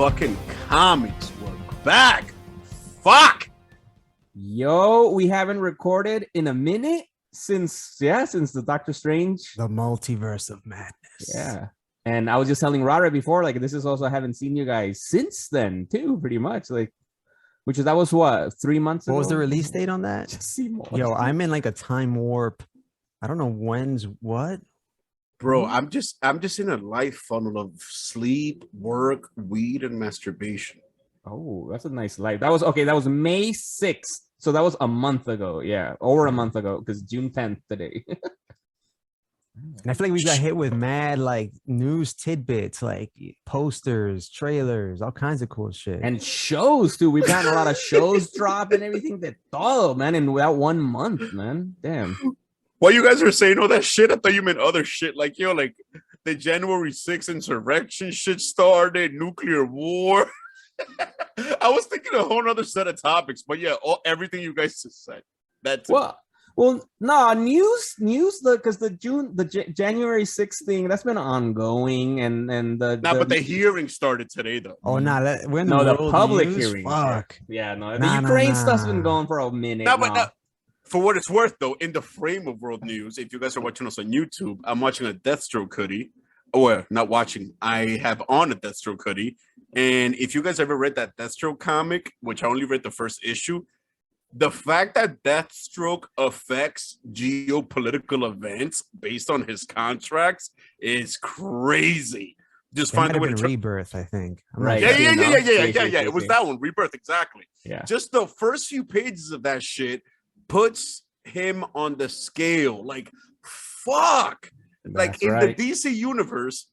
fucking comics. We're back. Fuck. Yo, we haven't recorded in a minute since the Doctor Strange. The multiverse of madness. Yeah. And I was just telling Rara before, like, this is also, I haven't seen you guys since then, too, pretty much. Like, that was what, 3 months ago? What was the release date on that? Yo, I'm in like a time warp. I don't know when's what. Bro, I'm just in a life funnel of sleep, work, weed, and masturbation. Oh, that's a nice life. That was May 6th. So that was a month ago. Yeah, over a month ago, because June 10th today. And I feel like we got hit with mad like news tidbits, like posters, trailers, all kinds of cool shit. And shows too. We've gotten a lot of shows drop and everything. That all man in that 1 month, man. Damn. While you guys are saying all that shit, I thought you meant other shit. Like, yo, like the January 6th insurrection shit started, nuclear war. I was thinking a whole other set of topics, but yeah, everything you guys just said. That's well, no news, because the January 6th thing that's been ongoing, and but the hearing started today though. Oh no, the public hearing. Fuck. Yeah, no, the Ukraine stuff's been going for a minute. For what it's worth, though, in the frame of world news, if you guys are watching us on YouTube, I'm watching a Deathstroke hoodie. Or not watching, I have on a Deathstroke hoodie. And if you guys ever read that Deathstroke comic, which I only read the first issue, the fact that Deathstroke affects geopolitical events based on his contracts is crazy. Just find a way to Rebirth, I think. Right. Yeah. It was that one, Rebirth, exactly. Yeah. Just the first few pages of that shit puts him on the scale. Like, fuck. Like in the DC universe,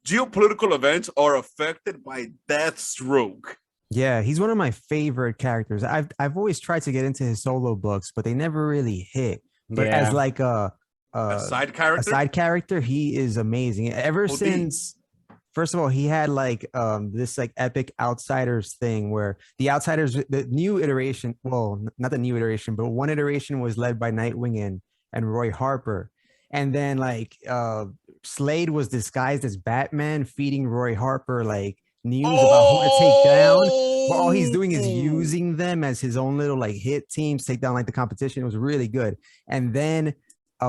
geopolitical events are affected by Deathstroke. Yeah, he's one of my favorite characters. I've always tried to get into his solo books, but they never really hit. But as like a side character, he is amazing. Ever since, first of all, he had like this like epic Outsiders thing where the Outsiders, the new iteration, well, not the new iteration, but one iteration was led by Nightwing and Roy Harper. And then like Slade was disguised as Batman, feeding Roy Harper like news about who to take down. But all he's doing is using them as his own little like hit teams, take down like the competition. It was really good. And then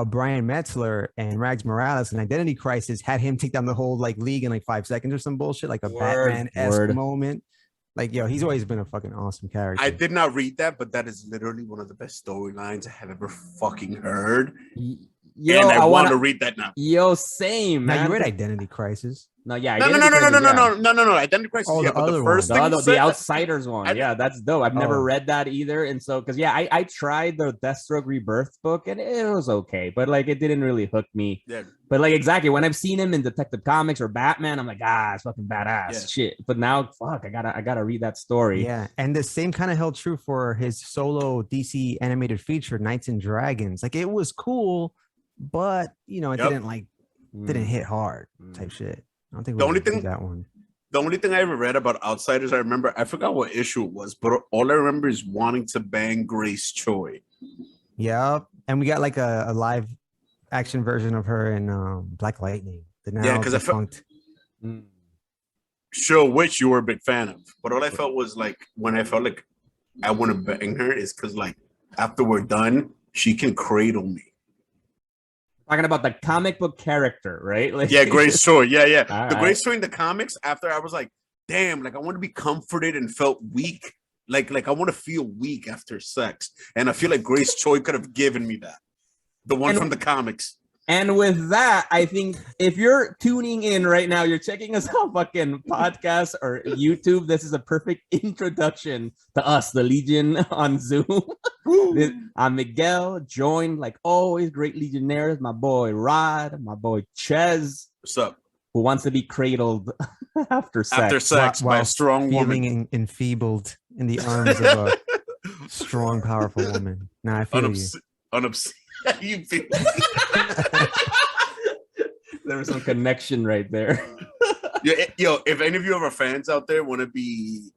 Brian Metzler and Rags Morales and Identity Crisis had him take down the whole like league in like 5 seconds or some bullshit, like a Batman-esque moment. Like, yo, he's always been a fucking awesome character. I did not read that, but that is literally one of the best storylines I have ever fucking heard. Yo, and I want to read that now. Yo, same, man. Now you read Identity Crisis. No. Identity Crisis. Oh, the other first one. thing the Outsiders one. Yeah, that's dope. I've never read that either. And so, because I tried the Deathstroke Rebirth book and it was okay, but like it didn't really hook me. Yeah. But like exactly when I've seen him in Detective Comics or Batman, I'm like, it's fucking badass shit. But now, fuck, I gotta read that story. Yeah, and the same kind of held true for his solo DC animated feature, Knights and Dragons. Like it was cool, but you know, it didn't hit hard type shit. I don't think the only thing that one. The only thing I ever read about Outsiders, I forgot what issue it was, but all I remember is wanting to bang Grace Choi. Yeah, and we got like a live action version of her in Black Lightning. Because I felt show which you were a big fan of, but all I felt was like when I felt like I want to bang her is because like after we're done, she can cradle me. Talking about the comic book character, right? Like, yeah, Grace Choi. Yeah. The right. Grace Choi in the comics, after I was like, damn, like I want to be comforted and felt weak. Like I want to feel weak after sex. And I feel like Grace Choi could have given me that. The one from the comics. And with that, I think if you're tuning in right now, you're checking us on fucking podcast or YouTube, this is a perfect introduction to us, the Legion on Zoom. I'm Miguel, joined like always, great Legionnaires, my boy Rod, my boy Ches. What's up? Who wants to be cradled after sex. After sex by a strong woman. Feeling enfeebled in the arms of a strong, powerful woman. Nah, I feel you feel there was some connection right there. Yo, if any of you are fans out there want to be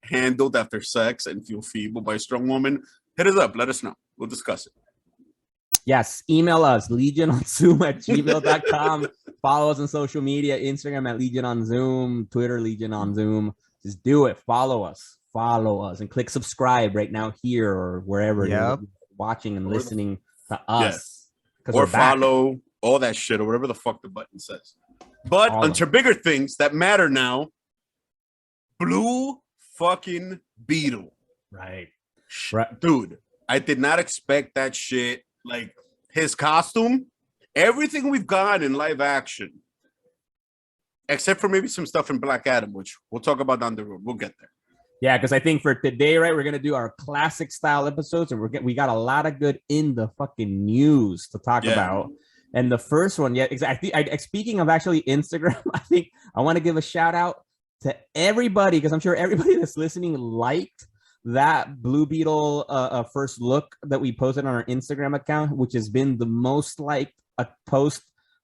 handled after sex and feel feeble by a strong woman, hit us up. Let us know. We'll discuss it. Yes, email us, legiononzoom@gmail.com. Follow us on social media, Instagram at Legion on Zoom, Twitter, Legion on Zoom. Just do it. Follow us, and click subscribe right now here or wherever you're watching and listening to us. Or follow, all that shit, or whatever the fuck the button says. But onto bigger things that matter now. Blue fucking Beetle. Right. Dude, I did not expect that shit. Like, his costume, everything we've got in live action, except for maybe some stuff in Black Adam, which we'll talk about down the road. We'll get there. Yeah, because I think for today, right, we're gonna do our classic style episodes, and we got a lot of good in the fucking news to talk about. And the first one, exactly. Speaking of actually Instagram, I think I want to give a shout out to everybody, because I'm sure everybody that's listening liked that Blue Beetle first look that we posted on our Instagram account, which has been the most liked post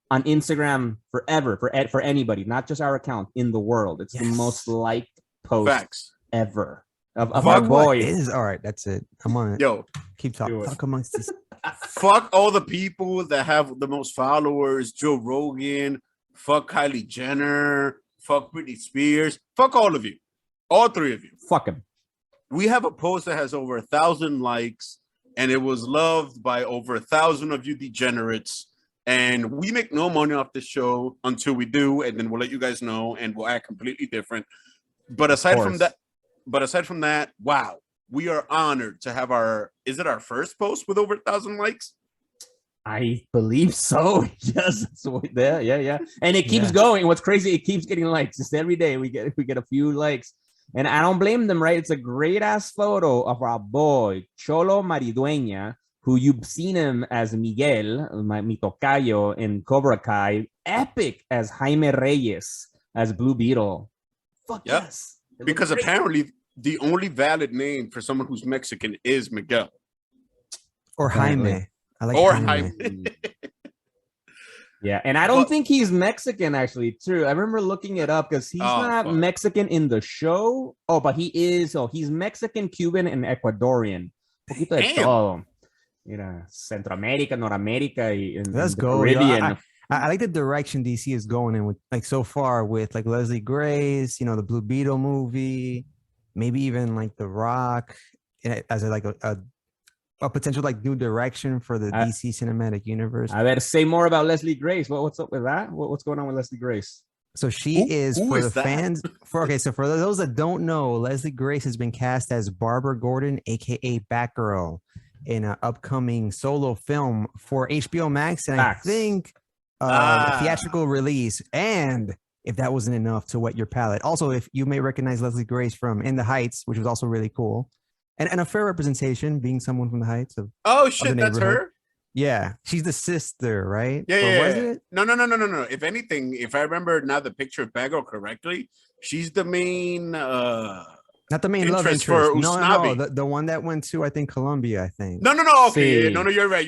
on Instagram forever for anybody, not just our account, in the world. It's the most liked post ever of our boy. All right, that's it. I'm on it. Yo, keep talking. Talk amongst this. Fuck all the people that have the most followers. Joe Rogan. Fuck Kylie Jenner. Fuck Britney Spears. Fuck all of you. All three of you. Fuck him. We have a post that has over 1,000 likes, and it was loved by over 1,000 of you degenerates. And we make no money off this show until we do, and then we'll let you guys know, and we'll act completely different. But aside from that, wow, we are honored to have is it our first post with over 1,000 likes? I believe so. Yes, yeah. And it keeps going. What's crazy, it keeps getting likes. Just every day we get a few likes. And I don't blame them, right? It's a great ass photo of our boy Cholo Maridueña, who you've seen him as Miguel, mi tocayo in Cobra Kai, epic as Jaime Reyes as Blue Beetle. Fuck yes. Because apparently the only valid name for someone who's Mexican is Miguel. Or Jaime. I like Jaime. Yeah, and I don't think he's Mexican, actually, too. I remember looking it up because he's not Mexican in the show. Oh, but he is. Oh, he's Mexican, Cuban, and Ecuadorian. Poquito de todo. You know, Centroamérica, Norteamérica, and let's go. Caribbean. I like the direction DC is going in with, like, so far with, like, Leslie Grace, you know, the Blue Beetle movie, maybe even like The Rock as a potential like new direction for the DC cinematic universe. I better say more about Leslie Grace. What's up with that? What's going on with Leslie Grace? So she is for the fans. So for those that don't know, Leslie Grace has been cast as Barbara Gordon, aka Batgirl, in an upcoming solo film for HBO Max, and I think a theatrical release. And if that wasn't enough to whet your palate, also if you may recognize Leslie Grace from In the Heights, which was also really cool. And a fair representation, being someone from the Heights of that's her. Yeah, she's the sister, right? Yeah. Was it? No. If anything, if I remember now the picture of Batgirl correctly, she's the main. Not the main love interest. For no, the one that went to I think Colombia. I think. No. Okay, no. You're right.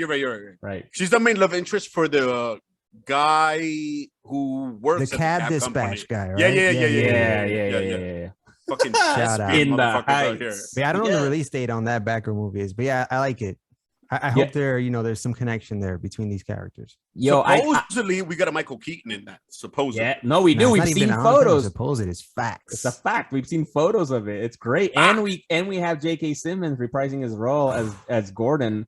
Right. She's the main love interest for the guy who works the cab dispatch guy. Right? Yeah. Fucking shout out in the Heights. Yeah, I don't know the release date on that Batgirl movie is, but yeah, I like it. I hope there's some connection there between these characters. Supposedly we got a Michael Keaton in that. Supposedly, yeah, no, we do. We've seen photos. Suppose it is facts. It's a fact. We've seen photos of it. It's great, and we have J.K. Simmons reprising his role as Gordon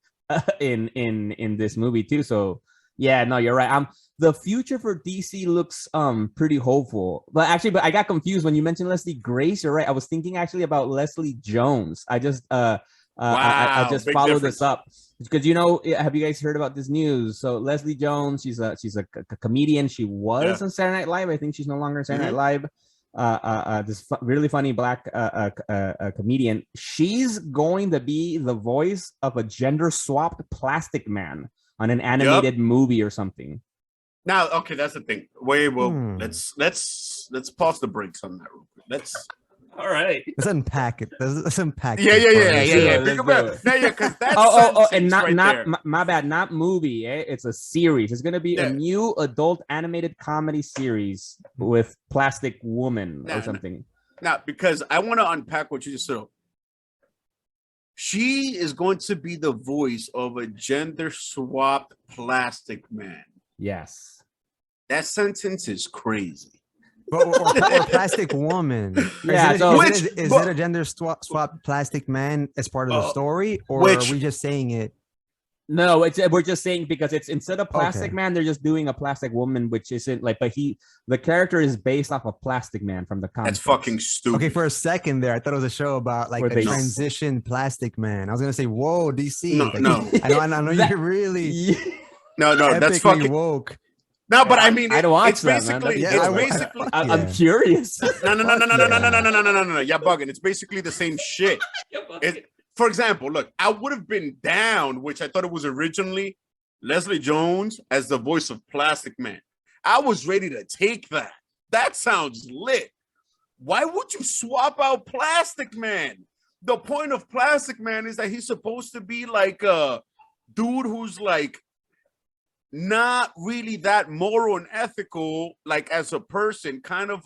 in this movie too. So yeah, no, you're right. The future for DC looks pretty hopeful. But I got confused when you mentioned Leslie Grace. You're right. I was thinking actually about Leslie Jones. I just I just followed this up because have you guys heard about this news? So Leslie Jones, she's a comedian. She was on Saturday Night Live. I think she's no longer on Saturday Night Live. This really funny black comedian. She's going to be the voice of a gender swapped plastic man on an animated movie or something. Now, okay, that's the thing. Let's pause the brakes on that real quick. All right. Let's unpack it. Let's unpack it. Yeah. Because that's and not my bad, not movie. It's a series. It's gonna be a new adult animated comedy series with Plastic Woman or something. Now, because I want to unpack what you just said. She is going to be the voice of a gender swapped plastic man. Yes. That sentence is crazy. Or plastic woman. Yeah, is it a gender swap plastic man as part of the story, or are we just saying it? No, we're just saying because it's instead of plastic man, they're just doing a plastic woman, which isn't like. But the character is based off of Plastic Man from the comics. That's fucking stupid. Okay, for a second there, I thought it was a show about like a transition plastic man. I was gonna say, whoa, DC. No. I know you're really no. That's fucking woke. No, but I mean, I don't watch it's that, basically. man. It's basically. I'm curious. No. You're bugging. It's basically the same shit. For example, look, I would have been down, which I thought it was originally Leslie Jones as the voice of Plastic Man. I was ready to take that. That sounds lit. Why would you swap out Plastic Man? The point of Plastic Man is that he's supposed to be like a dude who's like not really that moral and ethical, like as a person, kind of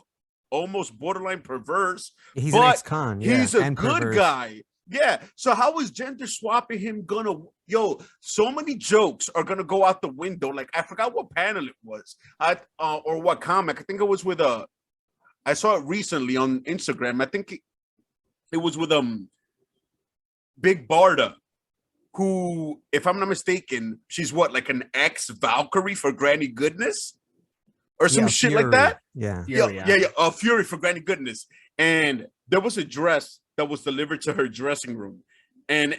almost borderline perverse. He's an ex-con. Yeah, he's a good guy. Yeah. So how is gender swapping him gonna? So many jokes are gonna go out the window. Like I forgot what panel it was, or what comic. I think it was with I saw it recently on Instagram. I think it was with Big Barda, who, if I'm not mistaken, she's what, like an ex-Valkyrie for Granny Goodness, or some shit Fury. like that. Yeah. Fury for Granny Goodness, and there was a dress that was delivered to her dressing room, and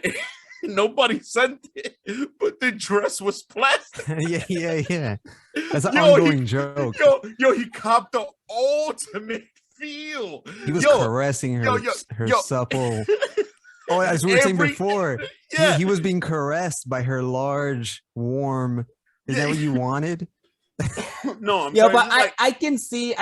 nobody sent it, but the dress was plastic. yeah. That's an ongoing joke. He copped the ultimate feel. He was caressing her supple. Oh, as we were saying before, he was being caressed by her large, warm. Is that what you wanted? No, but I can see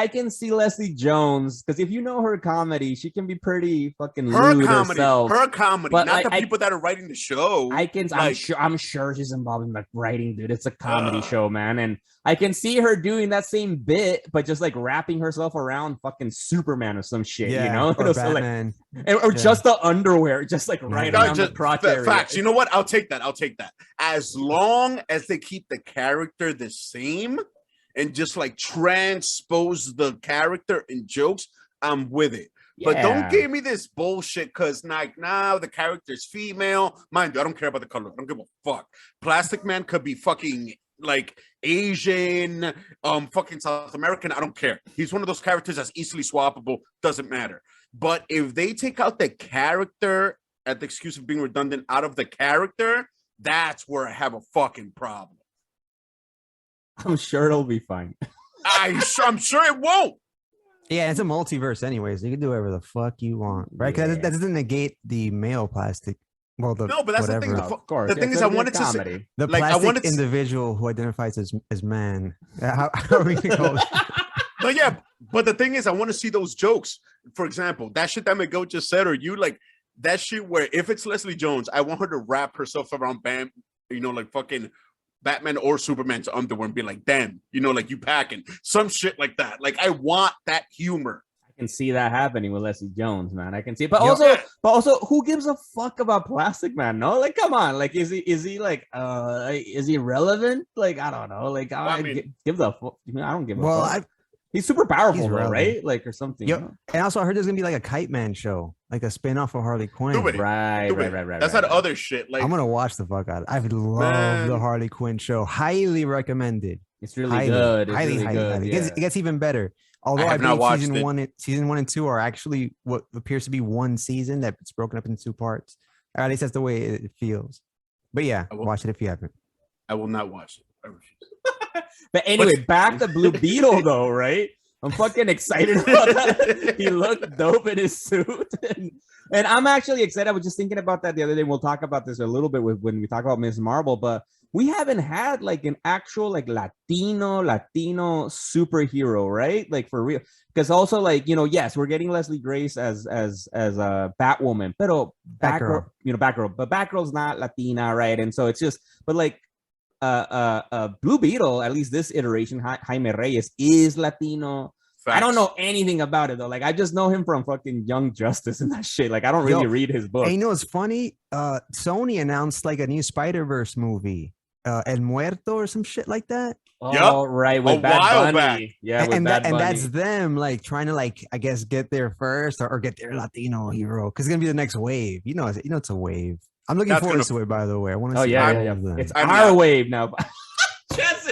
Leslie Jones, because if you know her comedy, she can be pretty fucking lewd herself. Her comedy, but not the people that are writing the show. I'm sure she's involved in like writing, dude. It's a comedy show, man, and I can see her doing that same bit, but just like wrapping herself around fucking Superman or some shit, you know, or Batman, or just the underwear, just like right around the crotch area. Facts. You know what? I'll take that. As long as they keep the character the same and just like transpose the character in jokes, I'm with it. Yeah. But don't give me this bullshit because like now the character's female. Mind you, I don't care about the color. I don't give a fuck. Plastic Man could be fucking like Asian, fucking South American. I don't care. He's one of those characters that's easily swappable. Doesn't matter. But if they take out the character at the excuse of being redundant out of the character, that's where I have a fucking problem. I'm sure it'll be fine. I'm sure it won't. Yeah, it's a multiverse anyways. You can do whatever the fuck you want, right? Because that doesn't negate the male plastic. Well, no, but that's whatever. The thing. Of course, the thing is, I wanted to say the plastic individual who identifies as man. How are we gonna call it? No, yeah, but the thing is, I want to see those jokes. For example, that shit that Miguel just said, or you like that shit where if it's Leslie Jones, I want her to wrap herself around Bam, like fucking Batman or Superman's underwear and be like, damn, like you packing some shit like that. Like I want that humor. I can see that happening with Leslie Jones, man. I can see it. But also, who gives a fuck about Plastic Man? No, like, come on. Like, is he like, is he relevant? Like, I don't know. Like, give the fuck. I don't give a fuck. He's super powerful, though, right? Like, or something. Yep. And also, I heard there's gonna be like a Kite Man show, like a spin-off of Harley Quinn. Right. That's that other shit. Like, I'm gonna watch the fuck out of it. I love the Harley Quinn show. Highly recommended. It's really good. It's highly good. It gets even better. Although I believe season 1 and 2 are actually what appears to be one season that's broken up into 2 parts. Or at least that's the way it feels. But yeah, watch it if you haven't. I will not watch it. I refuse. But anyway, back to Blue Beetle though, right? I'm fucking excited about that. He looked dope in his suit. And I'm actually excited. I was just thinking about that the other day. We'll talk about this a little bit when we talk about Ms. Marvel, but we haven't had like an actual like Latino superhero, right? Like for real. Because also like, yes, we're getting Leslie Grace as a Batwoman, pero Batgirl, but Batgirl's not Latina, right? And so it's just, but like Blue Beetle, at least this iteration, Jaime Reyes is Latino. I don't know anything about it though. Like I just know him from fucking Young Justice and that shit. Like I don't really read his book. And you know what's funny? Sony announced like a new Spider-Verse movie, El Muerto or some shit like that. Oh, right, with Bad Bunny. Yeah, with Bad Bunny. And that's them like trying to like I guess get there first or get their Latino hero because it's gonna be the next wave. You know, it's a wave. I'm looking forward to it, by the way. I want to see them. It's our wave now. just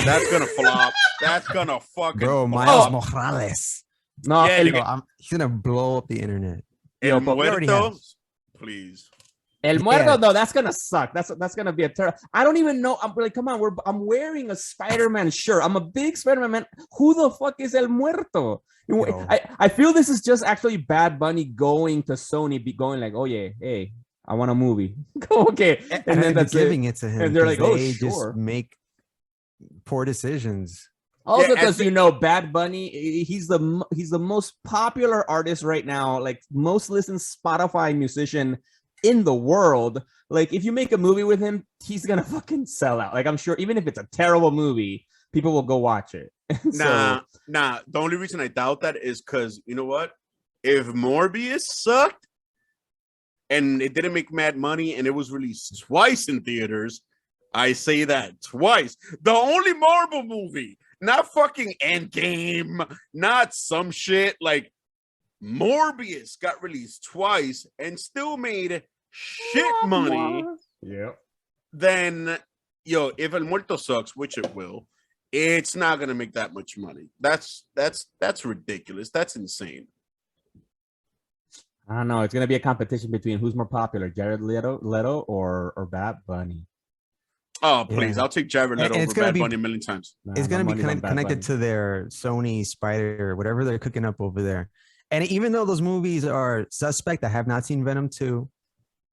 that's gonna flop. That's gonna fucking bro. Miles Morales. No, he's gonna blow up the internet. El Muerto, please. El Muerto, no, that's gonna suck. That's gonna be a terrible. I don't even know. I'm like, come on, I'm wearing a Spider-Man shirt. I'm a big Spider-Man man. Who the fuck is El Muerto? I feel this is just actually Bad Bunny going to Sony, going like, oh yeah, hey, I want a movie. Okay, and then that's giving it to him, and they're like, oh they sure, just make poor decisions. Also, because Bad Bunny, he's the most popular artist right now, like most listened Spotify musician in the world. Like if you make a movie with him, he's gonna fucking sell out. Like I'm sure, even if it's a terrible movie, people will go watch it. Nah. The only reason I doubt that is because you know what? If Morbius sucked and it didn't make mad money and it was released twice in theaters, I say that twice. The only Marvel movie, not fucking Endgame, not some shit like Morbius got released twice and still made shit money. Yeah. Then, if El Muerto sucks, which it will, it's not gonna make that much money. That's ridiculous. That's insane. I don't know. It's gonna be a competition between who's more popular, Jared Leto or Bad Bunny. Oh, please. Yeah. I'll take Jared Leto over Bad Bunny a million times. It's going to be connected to their Sony Spider, whatever they're cooking up over there. And even though those movies are suspect, I have not seen Venom 2.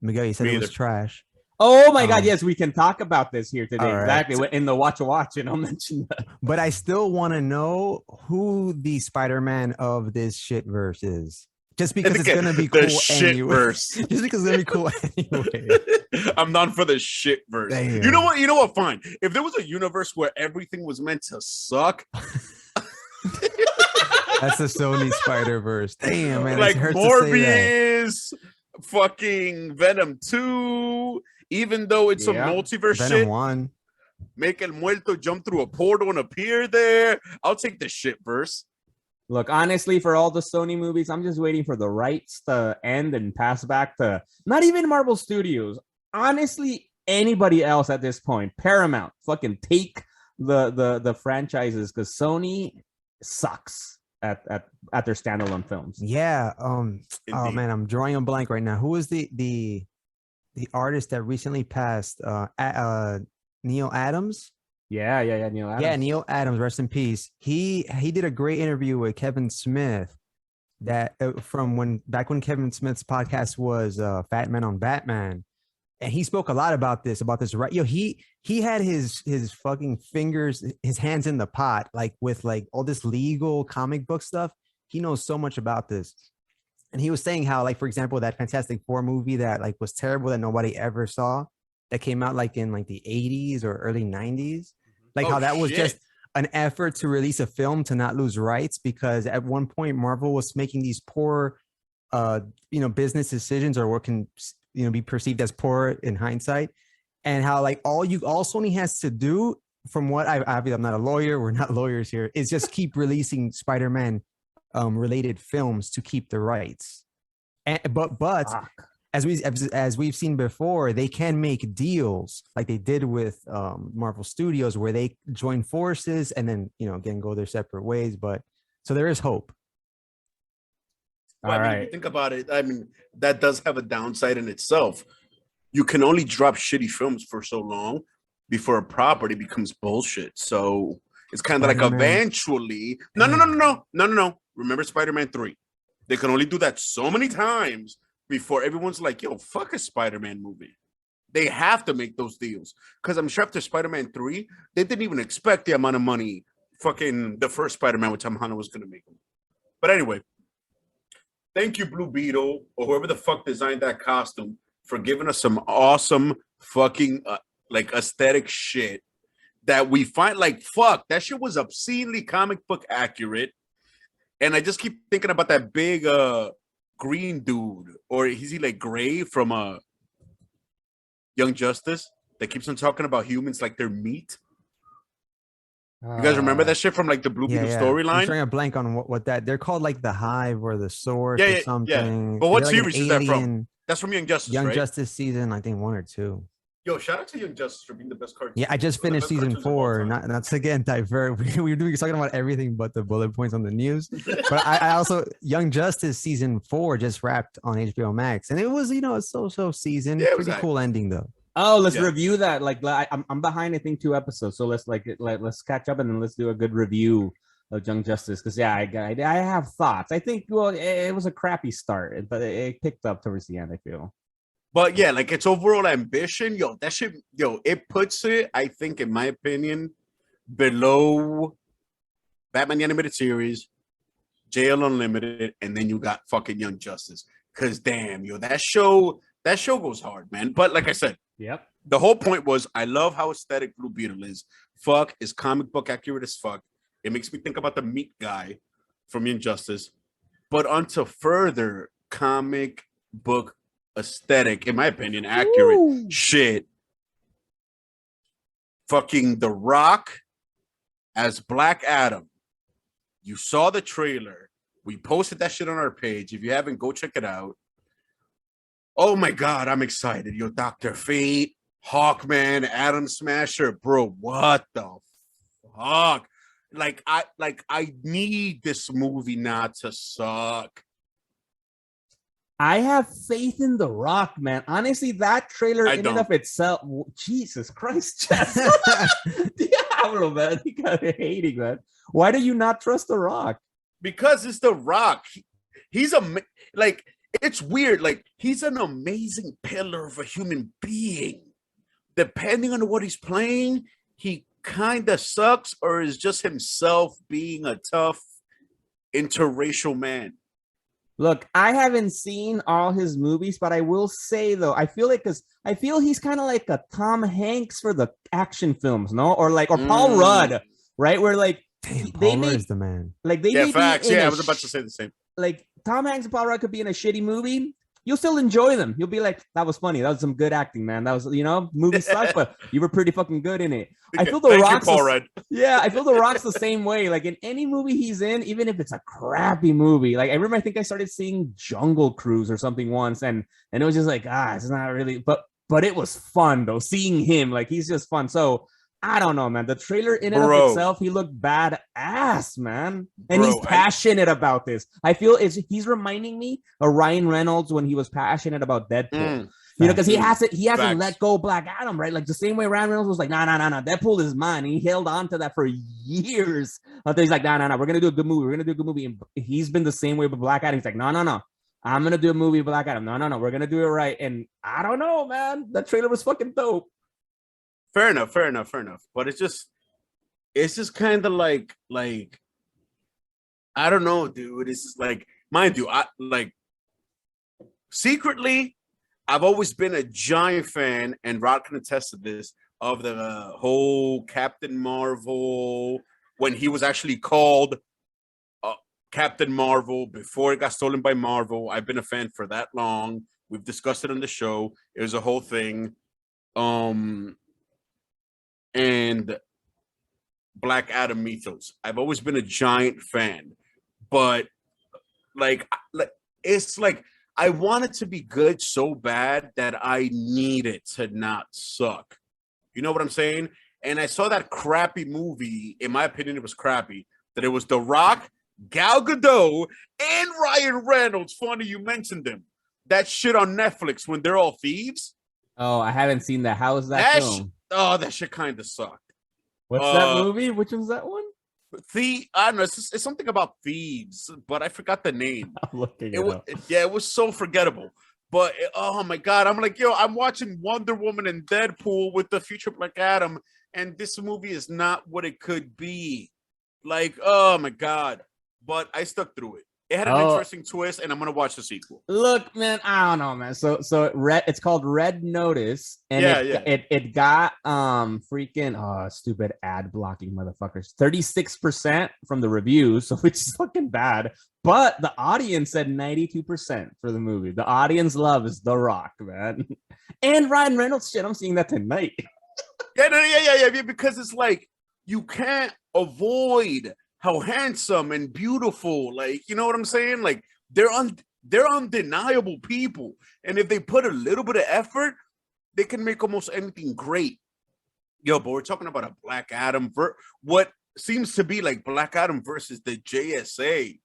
Miguel, you said it was trash. Oh my God. Yes, we can talk about this here today. Right. Exactly. In the Watch, and I'll mention that. But I still want to know who the Spider-Man of this shit verse is. Just because it's going to be cool anyway. Verse. Just because it's going to be cool anyway. I'm down for the shit verse. Damn. You know what? Fine. If there was a universe where everything was meant to suck. That's the Sony Spider-Verse. Damn, man. Like Morbius, fucking Venom 2, even though it's a multiverse Venom shit. 1. Make El Muerto jump through a portal and appear there. I'll take the shit verse. Look, honestly, for all the Sony movies, I'm just waiting for the rights to end and pass back to not even Marvel Studios. Honestly, anybody else at this point, Paramount, fucking take the franchises because Sony sucks at their standalone films. Yeah. Oh man, I'm drawing a blank right now. Who was the artist that recently passed? Neil Adams. Yeah, Neil Adams. Yeah, Neil Adams, rest in peace. He did a great interview with Kevin Smith that from back when Kevin Smith's podcast was Fat Man on Batman, and he spoke a lot about this right. He had his fucking fingers, his hands in the pot, like with like all this legal comic book stuff. He knows so much about this, and he was saying how, like, for example, that Fantastic Four movie that like was terrible that nobody ever saw, that came out like in like the 80s or early 90s. Like how that was just an effort to release a film to not lose rights, because at one point Marvel was making these poor, business decisions, or what can, be perceived as poor in hindsight. And how like all Sony has to do, from what I'm not a lawyer, we're not lawyers here, is just keep releasing Spider-Man related films to keep the rights. But as we've seen before, they can make deals like they did with Marvel Studios, where they join forces and then again go their separate ways. But so there is hope. Well, if you think about it, that does have a downside in itself. You can only drop shitty films for so long before a property becomes bullshit. So it's kind of like eventually. No. Remember Spider-Man 3? They can only do that so many times before everyone's like, yo, fuck a Spider-Man movie. They have to make those deals. Because I'm sure after Spider-Man 3, they didn't even expect the amount of money fucking the first Spider-Man with Tom Holland was going to make them. But anyway, thank you, Blue Beetle, or whoever the fuck designed that costume, for giving us some awesome fucking aesthetic shit that we find like, fuck, that shit was obscenely comic book accurate. And I just keep thinking about that big green dude, or is he like Gray from Young Justice that keeps on talking about humans like they're meat? You guys remember that shit from like the Blue Beetle I'm storyline? trying to blank on what that they're called, like the Hive or the Source or Yeah. something. But what They're like series is that from? That's from Young Justice, Young right? Justice season, I think 1 or 2. Yo, shout out to Young Justice for being the best cartoon. Yeah, I just One of the finished best season cartoons of all 4. time. Not to again divert. We were talking about everything but the bullet points on the news. But I also Young Justice season 4 just wrapped on HBO Max, and it was a so season. Yeah, it was Pretty cool ending though. Oh, let's review that. Like, I'm behind. I think 2 episodes. So let's catch up and then let's do a good review of Young Justice. Because I have thoughts. I think it was a crappy start, but it picked up towards the end. I feel. But yeah, like its overall ambition, that shit, it puts it, I think, in my opinion, below Batman the Animated Series, JL Unlimited, and then you got fucking Young Justice. Cause damn, that show goes hard, man. But like I said, yep. The whole point was I love how aesthetic Blue Beetle is. Fuck is comic book accurate as fuck. It makes me think about the meat guy from Young Justice. But onto further comic book aesthetic, in my opinion, accurate shit. Fucking The Rock as Black Adam. You saw the trailer. We posted that shit on our page. If you haven't, go check it out. Oh my God, I'm excited. Yo, Dr. Fate, Hawkman, Atom Smasher, bro, what the fuck? Like I need this movie not to suck. I have faith in The Rock, man. Honestly, that trailer in and of itself, Jesus Christ, Diablo, man. You got hating, man. Why do you not trust The Rock? Because it's The Rock. He's it's weird. Like, he's an amazing pillar of a human being. Depending on what he's playing, he kind of sucks or is just himself being a tough interracial man. Look, I haven't seen all his movies, but I will say though, I feel he's kind of like a Tom Hanks for the action films, no? Or Paul Rudd, right? Where like Paul Rudd is the man. Like they facts. Yeah, I was about to say the same. Like Tom Hanks and Paul Rudd could be in a shitty movie. You'll still enjoy them. You'll be like, that was funny. That was some good acting, man. That was, movie sucks, but you were pretty fucking good in it. I feel The Rock's I feel The Rock's the same way. Like in any movie he's in, even if it's a crappy movie. Like I remember, I think I started seeing Jungle Cruise or something once, and it was just like, it's not really, but it was fun though. Seeing him, like he's just fun. So I don't know, man. The trailer in and of itself, he looked badass, man. And he's passionate about this. I feel he's reminding me of Ryan Reynolds when he was passionate about Deadpool. Because he hasn't let go Black Adam, right? Like the same way Ryan Reynolds was like, nah, Deadpool is mine. And he held on to that for years until he's like, nah, we're gonna do a good movie. And he's been the same way with Black Adam. He's like, no, I'm gonna do a movie with Black Adam. No, we're gonna do it right. And I don't know, man. That trailer was fucking dope. Fair enough. But it's just kind of like I don't know, dude. It's just like, mind you, I like secretly, I've always been a giant fan, and Rod can attest to this, of the whole Captain Marvel when he was actually called Captain Marvel before it got stolen by Marvel. I've been a fan for that long. We've discussed it on the show. It was a whole thing. And Black Adam mythos. I've always been a giant fan, but it's like I want it to be good so bad that I need it to not suck. You know what I'm saying? And I saw that crappy movie. In my opinion, it was crappy. That it was The Rock, Gal Gadot, and Ryan Reynolds. Funny you mentioned them. That shit on Netflix when they're all thieves. Oh, I haven't seen that. How is that film? That shit kind of sucked. What's that movie? Which one's that one? I don't know. It's something about thieves, but I forgot the name. I'm looking it up. It was so forgettable. But oh my God, I'm like, I'm watching Wonder Woman and Deadpool with the future Black Adam, and this movie is not what it could be. Like, oh my God. But I stuck through it. It had an interesting twist, and I'm gonna watch the sequel. Look, man, I don't know, man. So it's called Red Notice, and it got freaking stupid ad blocking motherfuckers. 36% from the reviews, so which is fucking bad. But the audience said 92% for the movie. The audience loves The Rock, man, and Ryan Reynolds. Shit, I'm seeing that tonight. Yeah, because it's like you can't avoid how handsome and beautiful, like, you know what I'm saying? Like, they're undeniable people, and if they put a little bit of effort, they can make almost anything great. Yo, but we're talking about a Black Adam what seems to be like Black Adam versus the JSA.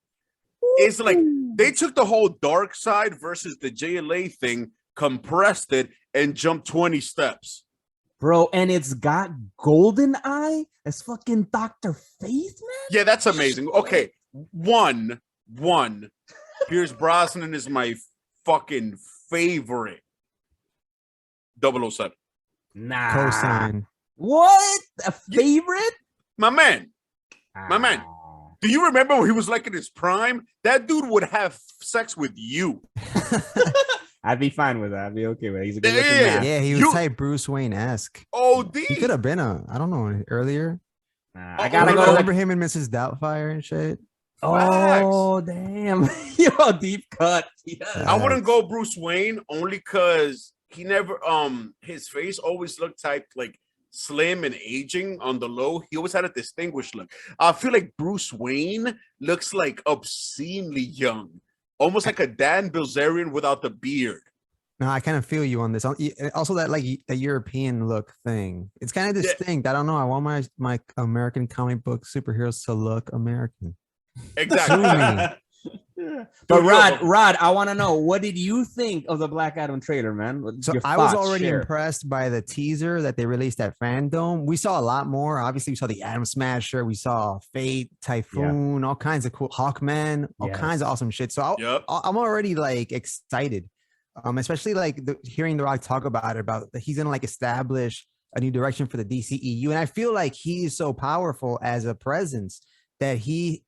It's like they took the whole dark side versus the JLA thing, compressed it, and jumped 20 steps. Bro, and it's got GoldenEye as fucking Dr. Faith, man? Yeah, that's amazing. Okay, one. Pierce Brosnan is my fucking favorite 007. Nah. Cosign. What? A favorite? My man. Do you remember when he was like in his prime? That dude would have sex with you. I'd be fine with that. I'd be okay with it. He's a good looking man. Yeah, he was type Bruce Wayne-esque. OD. He could have been I don't know, earlier. I gotta go. Remember him and Mrs. Doubtfire and shit? Oh, damn. Yo, deep cut. Yeah. I wouldn't go Bruce Wayne only because he never, his face always looked type like slim and aging on the low. He always had a distinguished look. I feel like Bruce Wayne looks like obscenely young. Almost like a Dan Bilzerian without the beard. No, I kind of feel you on this. Also, that like the European look thing. It's kind of distinct. I don't know. I want my American comic book superheroes to look American. Exactly. But Rod, I want to know, what did you think of the Black Adam trailer, man? So I was already impressed by the teaser that they released at Fandom. We saw a lot more. Obviously, we saw the Atom Smasher, we saw Fate, Typhoon, all kinds of cool Hawkman, all kinds of awesome shit. So I'm already like excited, especially like hearing The Rock talk about that he's gonna like establish a new direction for the DCEU, and I feel like he's so powerful as a presence that he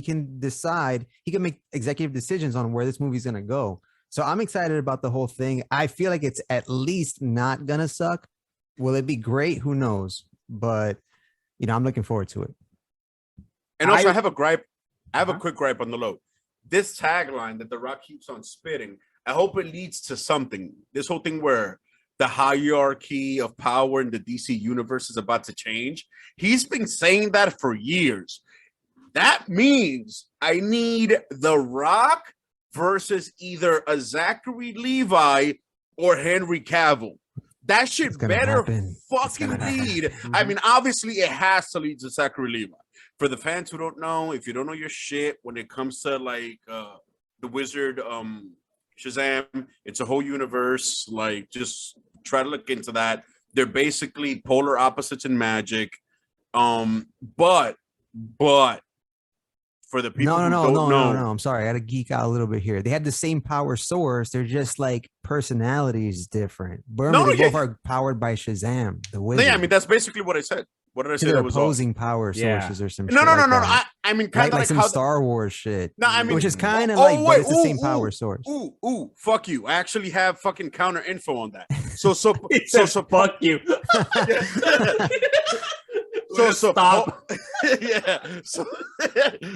can decide, he can make executive decisions on where this movie's going to go. So I'm excited about the whole thing. I feel like it's at least not going to suck. Will it be great? Who knows? But, I'm looking forward to it. And also I have a gripe. I have a quick gripe on the low. This tagline that The Rock keeps on spitting, I hope it leads to something. This whole thing where the hierarchy of power in the DC universe is about to change. He's been saying that for years. That means I need The Rock versus either a Zachary Levi or Henry Cavill. That shit better fucking lead. I mean, obviously, it has to lead to Zachary Levi. For the fans who don't know, if you don't know your shit, when it comes to like the Wizard, Shazam, it's a whole universe. Like, just try to look into that. They're basically polar opposites in magic. But for the people who don't know. No, I'm sorry. I got to geek out a little bit here. They had the same power source. They're just like personalities different. But they both are powered by Shazam, the Wizard. Yeah, I mean, that's basically what I said. What did I say? They're opposing power sources or some shit. No. I mean, kind of like some Star Wars shit. No, I mean, which is kind of but it's the same power source. Fuck you. I actually have fucking counter info on that. So fuck you. So stop.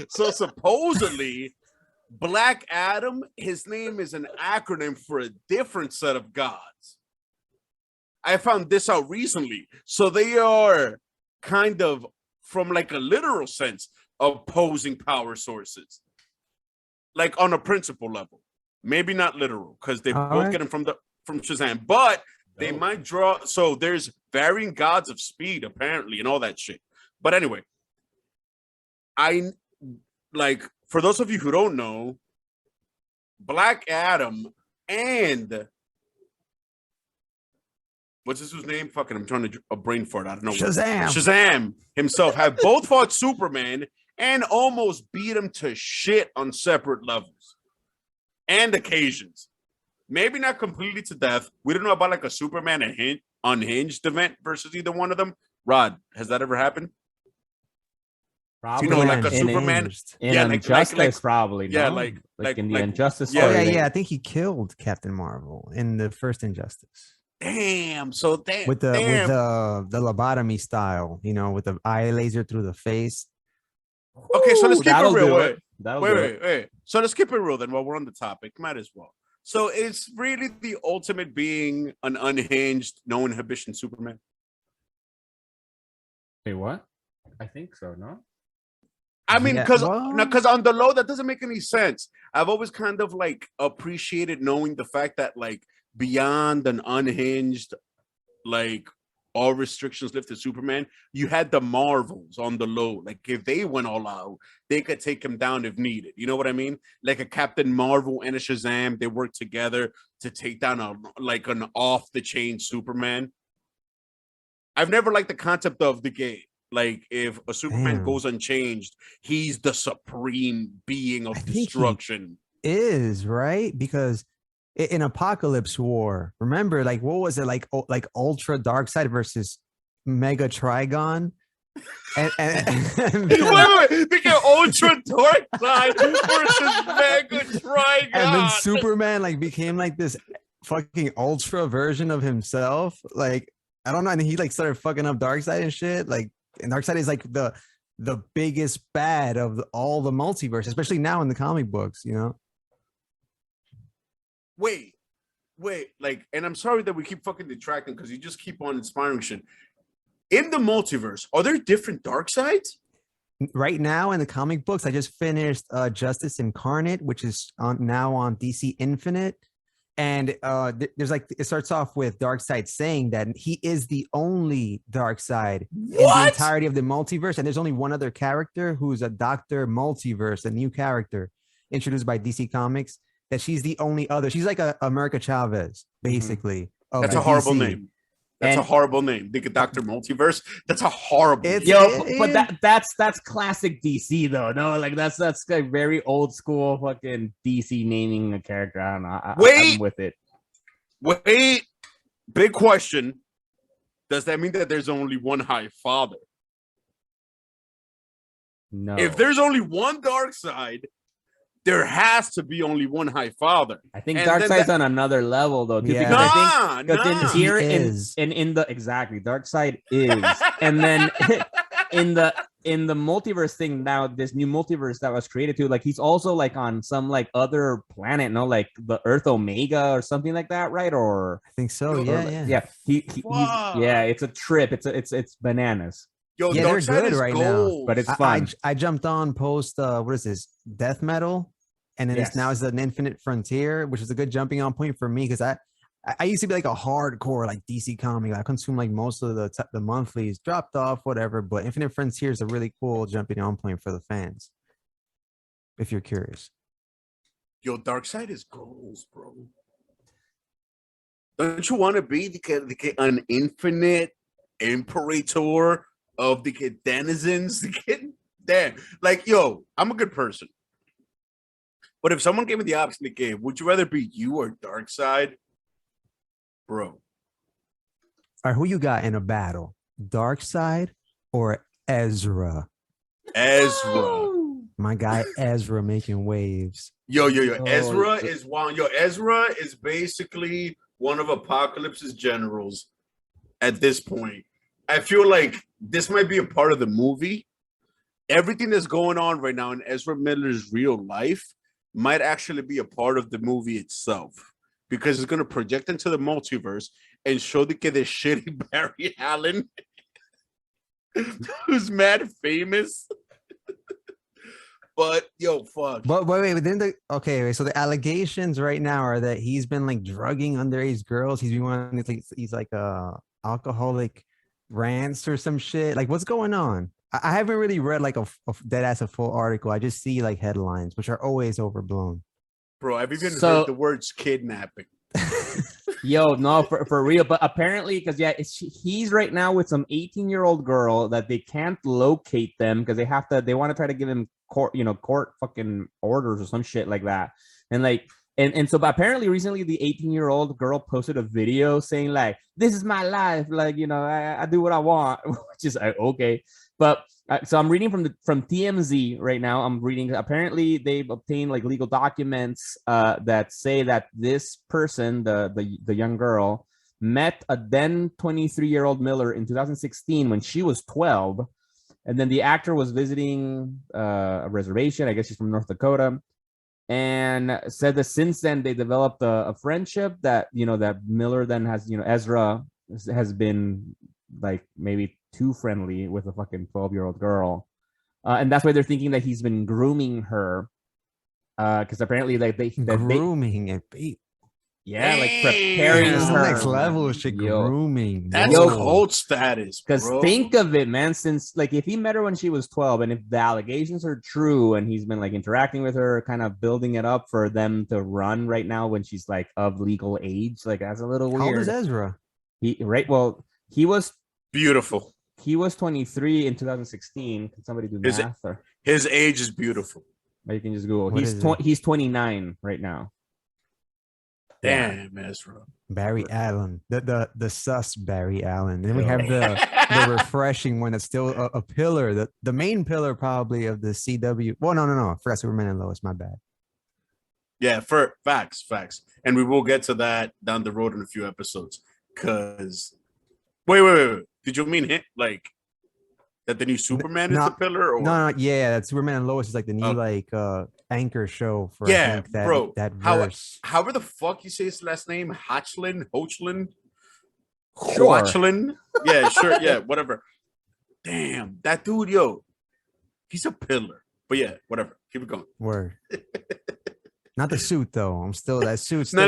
So supposedly, Black Adam, his name is an acronym for a different set of gods. I found this out recently. So they are kind of, from like a literal sense, opposing power sources. Like on a principle level. Maybe not literal, because they both get them from Shazam. But they might draw. So there's varying gods of speed, apparently, and all that shit. But anyway, for those of you who don't know, Black Adam and what's his name? Fucking, I'm trying to a brain fart. I don't know. Shazam himself have both fought Superman and almost beat him to shit on separate levels and occasions. Maybe not completely to death. We don't know about like a Superman unhinged event versus either one of them. Rod, has that ever happened? Probably You know, like a Superman Superman. changed. in Yeah, Injustice, probably. yeah, no? like in the like Injustice. yeah, Oh yeah, story. yeah. I think he killed Captain Marvel in the first Injustice damn. So with damn. the lobotomy style, you know, with the eye laser through the face. Okay, so let's Ooh, keep it that'll real. do Wait, it. That'll wait, do wait, it. wait. So let's keep it real then while we're on the topic. Might as well. So it's really the ultimate being an unhinged, no inhibition Superman. Wait, what? I think so. No. I mean, Yeah, because well, on the low, that doesn't make any sense. I've always kind of like appreciated knowing the fact that like beyond an unhinged, like all restrictions lifted Superman, you had the Marvels on the low. Like if they went all out, they could take him down if needed. You know what I mean? Like a Captain Marvel and a Shazam, they work together to take down a like an off the chain Superman. I've never liked the concept of the game. Like if a Superman damn. goes unchanged, he's the supreme being I of think he destruction. is right because in Apocalypse War, remember, like what was it like Ultra Darkseid versus Mega Trigon, and Wait, they get Ultra Dark Side versus Mega Trigon. and then Superman like became like this fucking ultra version of himself. Like I don't know, and he like started fucking up Darkseid and shit. Like, and Darkseid is like the biggest bad of all the multiverse, especially now in the comic books. You know. Wait, like, and I'm sorry that we keep fucking detracting because you just keep on inspiring shit. In the multiverse, are there different dark sides? Right now in the comic books, I just finished Justice Incarnate, which is now on DC Infinite. And there's like, it starts off with Darkseid saying that he is the only Darkseid in the entirety of the multiverse. And there's only one other character who's a Dr. Multiverse, a new character introduced by DC Comics, that she's the only other. She's like a America Chavez, basically. That's a horrible DC. name. That's a horrible name. Think of Dr. Multiverse. That's a horrible name. But that's classic DC though. No, like that's like very old school fucking DC naming a character. I don't know. I'm with it. Wait, big question. Does that mean that there's only one High Father? No. If there's only one dark side, there has to be only one High Father. I think Darkseid's on another level though. Too, Yeah. because I think Nah. here in the exactly Darkseid is, and then in the multiverse thing now, this new multiverse that was created too, like he's also like on some like other planet, no, like the Earth Omega or something like that, right? Or I think so. Yeah. He's it's a trip. It's bananas. Yo, Yeah, they're good right now. But it's fun. I jumped on post what is this, Death Metal, and then it's now is an Infinite Frontier, which is a good jumping on point for me because I used to be like a hardcore like DC comic. I consume like most of the monthlies, dropped off, whatever. But Infinite Frontier is a really cool jumping on point for the fans, if you're curious. Yo, Darkseid is goals, bro. Don't you want to be an infinite imperator of the denizens? Damn, like, yo, I'm a good person. But if someone gave me the option to give, would you rather be you or Darkseid? Bro. All right, who you got in a battle? Darkseid or Ezra? Ezra. My guy Ezra making waves. Yo. Ezra is one. Yo, Ezra is basically one of Apocalypse's generals at this point. I feel like this might be a part of the movie. Everything that's going on right now in Ezra Miller's real life might actually be a part of the movie itself because it's going to project into the multiverse and show the kid this shitty Barry Allen who's mad famous. But yo, fuck. But wait, so the allegations right now are that he's been like drugging underage girls. He's been one. He's like a alcoholic rants or some shit. Like, what's going on? I haven't really read like a dead ass a full article. I just see like headlines, which are always overblown. Bro, I've even heard the words kidnapping. Yo, no, for real. But apparently, because he's right now with some 18-year-old girl that they can't locate them because they want to try to give him court fucking orders or some shit like that. And like, and so but apparently recently the 18-year-old girl posted a video saying like, this is my life. Like, I do what I want, which is okay. But so I'm reading from TMZ right now. I'm reading. Apparently, they've obtained like legal documents that say that this person, the young girl, met a then 23-year-old Miller in 2016 when she was 12, and then the actor was visiting a reservation. I guess she's from North Dakota, and said that since then they developed a friendship that that Miller then has Ezra has been like maybe too friendly with a fucking 12-year-old girl, and that's why they're thinking that he's been grooming her, because apparently like grooming it. Yeah, like preparing That's her. the next level of shit. Grooming. That's cult status. Because think of it, man. Since like if he met her when she was 12, and if the allegations are true, and he's been like interacting with her, kind of building it up for them to run right now when she's like of legal age, like that's a little weird. How old is Ezra? Well, he was beautiful. He was 23 in 2016. Can somebody do math? His age is beautiful. Or you can just Google. He's 29 right now. Damn, Ezra. Barry Allen, the sus Barry Allen. Then we have the refreshing one that's still a pillar, the main pillar probably of the CW. Well, no, I forgot Superman and Lois. My bad. Yeah, for facts, and we will get to that down the road in a few episodes. Cause wait, did you mean hit like that the new Superman is the pillar? Or? No, yeah, that Superman and Lois is like the new anchor show for that verse. However the fuck you say his last name, Hochlin? Sure. Hochlin? Yeah, sure, yeah, whatever. Damn, that dude, he's a pillar. But yeah, whatever. Keep it going. Word. Not the suit though. I'm still that suit. No.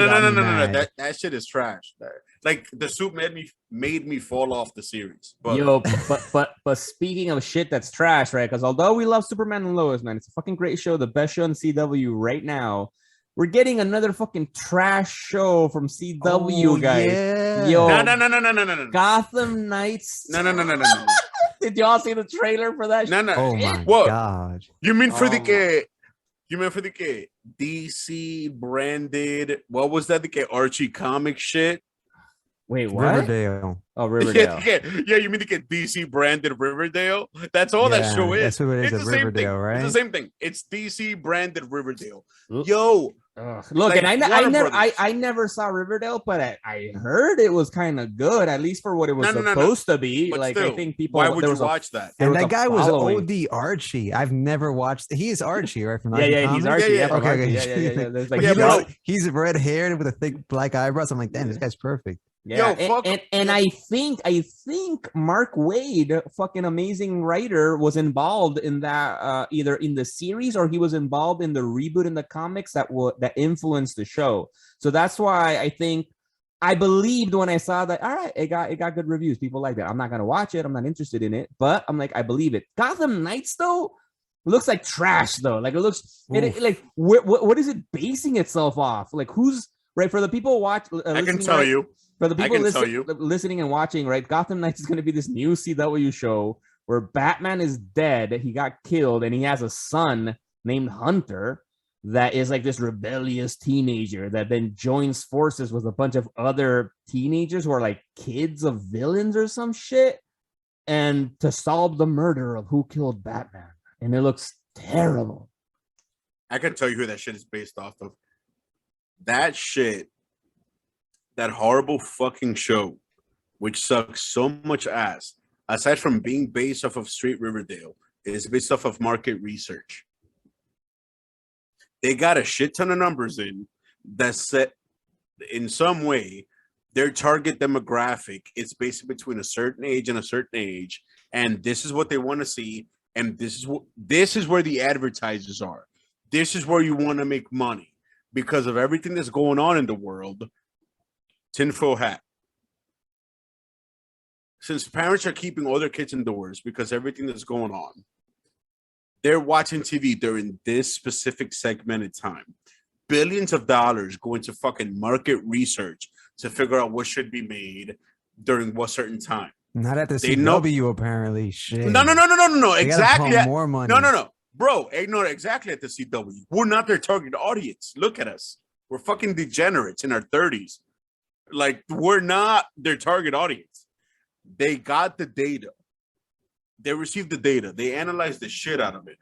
That shit is trash. Like the suit made me fall off the series. But but speaking of shit that's trash, right? Because although we love Superman and Lois, man, it's a fucking great show, the best show in CW right now. We're getting another fucking trash show from CW, guys. Yeah. Yo, no. Gotham Knights. No. Did y'all see the trailer for that? No. Oh my god. You mean for the DC branded? What was that? The Archie comic shit. Wait, what? Riverdale. Oh, Riverdale. Yeah, you mean to get DC branded Riverdale? That's all that show is. That's what it is. It's the Riverdale, same thing. right? It's the same thing. It's DC branded Riverdale. Yo, look, like, and I never saw Riverdale, but I heard it was kind of good, at least for what it was supposed to be. But like still, I think people. Why would you watch that? And that guy was OD Archie. I've never watched. He is Archie, right? From he's Archie. Yeah. Okay. Yeah. Like, he's red haired with a thick black eyebrows. I'm like, damn, this guy's perfect. Yeah, and I think Mark Waid, fucking amazing writer, was involved in that either in the series or he was involved in the reboot in the comics that influenced the show. So that's why I believed when I saw that. All right, it got good reviews. People like that. I'm not gonna watch it. I'm not interested in it, but I'm like, I believe it. Gotham Knights though looks like trash though. Like it looks like what is it basing itself off? Like who's right for the people I can tell you. For the people listening and watching, right? Gotham Knights is going to be this new CW show where Batman is dead. He got killed, and he has a son named Hunter that is like this rebellious teenager that then joins forces with a bunch of other teenagers who are like kids of villains or some shit, and to solve the murder of who killed Batman. And it looks terrible. I can tell you who that shit is based off of. That shit. That horrible fucking show, which sucks so much ass, aside from being based off of Street Riverdale, is based off of market research. They got a shit ton of numbers in that set in some way their target demographic is basically between a certain age and a certain age, and this is what they want to see, and this is where the advertisers are. This is where you want to make money because of everything that's going on in the world. Tinfoil hat. Since parents are keeping all their kids indoors because everything that's going on, they're watching TV during this specific segmented time. Billions of dollars go into fucking market research to figure out what should be made during what certain time. Not at the CW, apparently. Shit. No. Exactly. More money. No. Bro, not exactly at the CW. We're not their target audience. Look at us. We're fucking degenerates in our 30s. Like, we're not their target audience. They got the data. They received the data. They analyzed the shit out of it.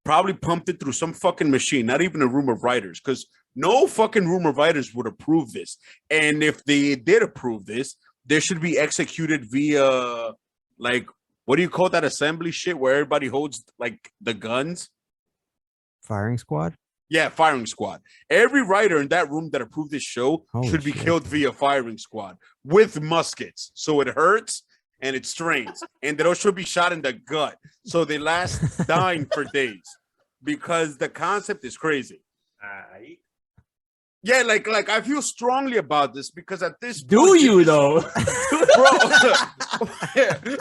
Probably pumped it through some fucking machine, not even a room of writers, because no fucking room of writers would approve this. And if they did approve this, there should be executed via, like, what do you call that assembly shit where everybody holds, like, the guns? Firing squad? Yeah, firing squad. Every writer in that room that approved this show Holy should be shit. killed via firing squad with muskets. So it hurts and it strains. And they should be shot in the gut. So they last dying for days. Because the concept is crazy. Yeah, like I feel strongly about this because at this Do you though? bro?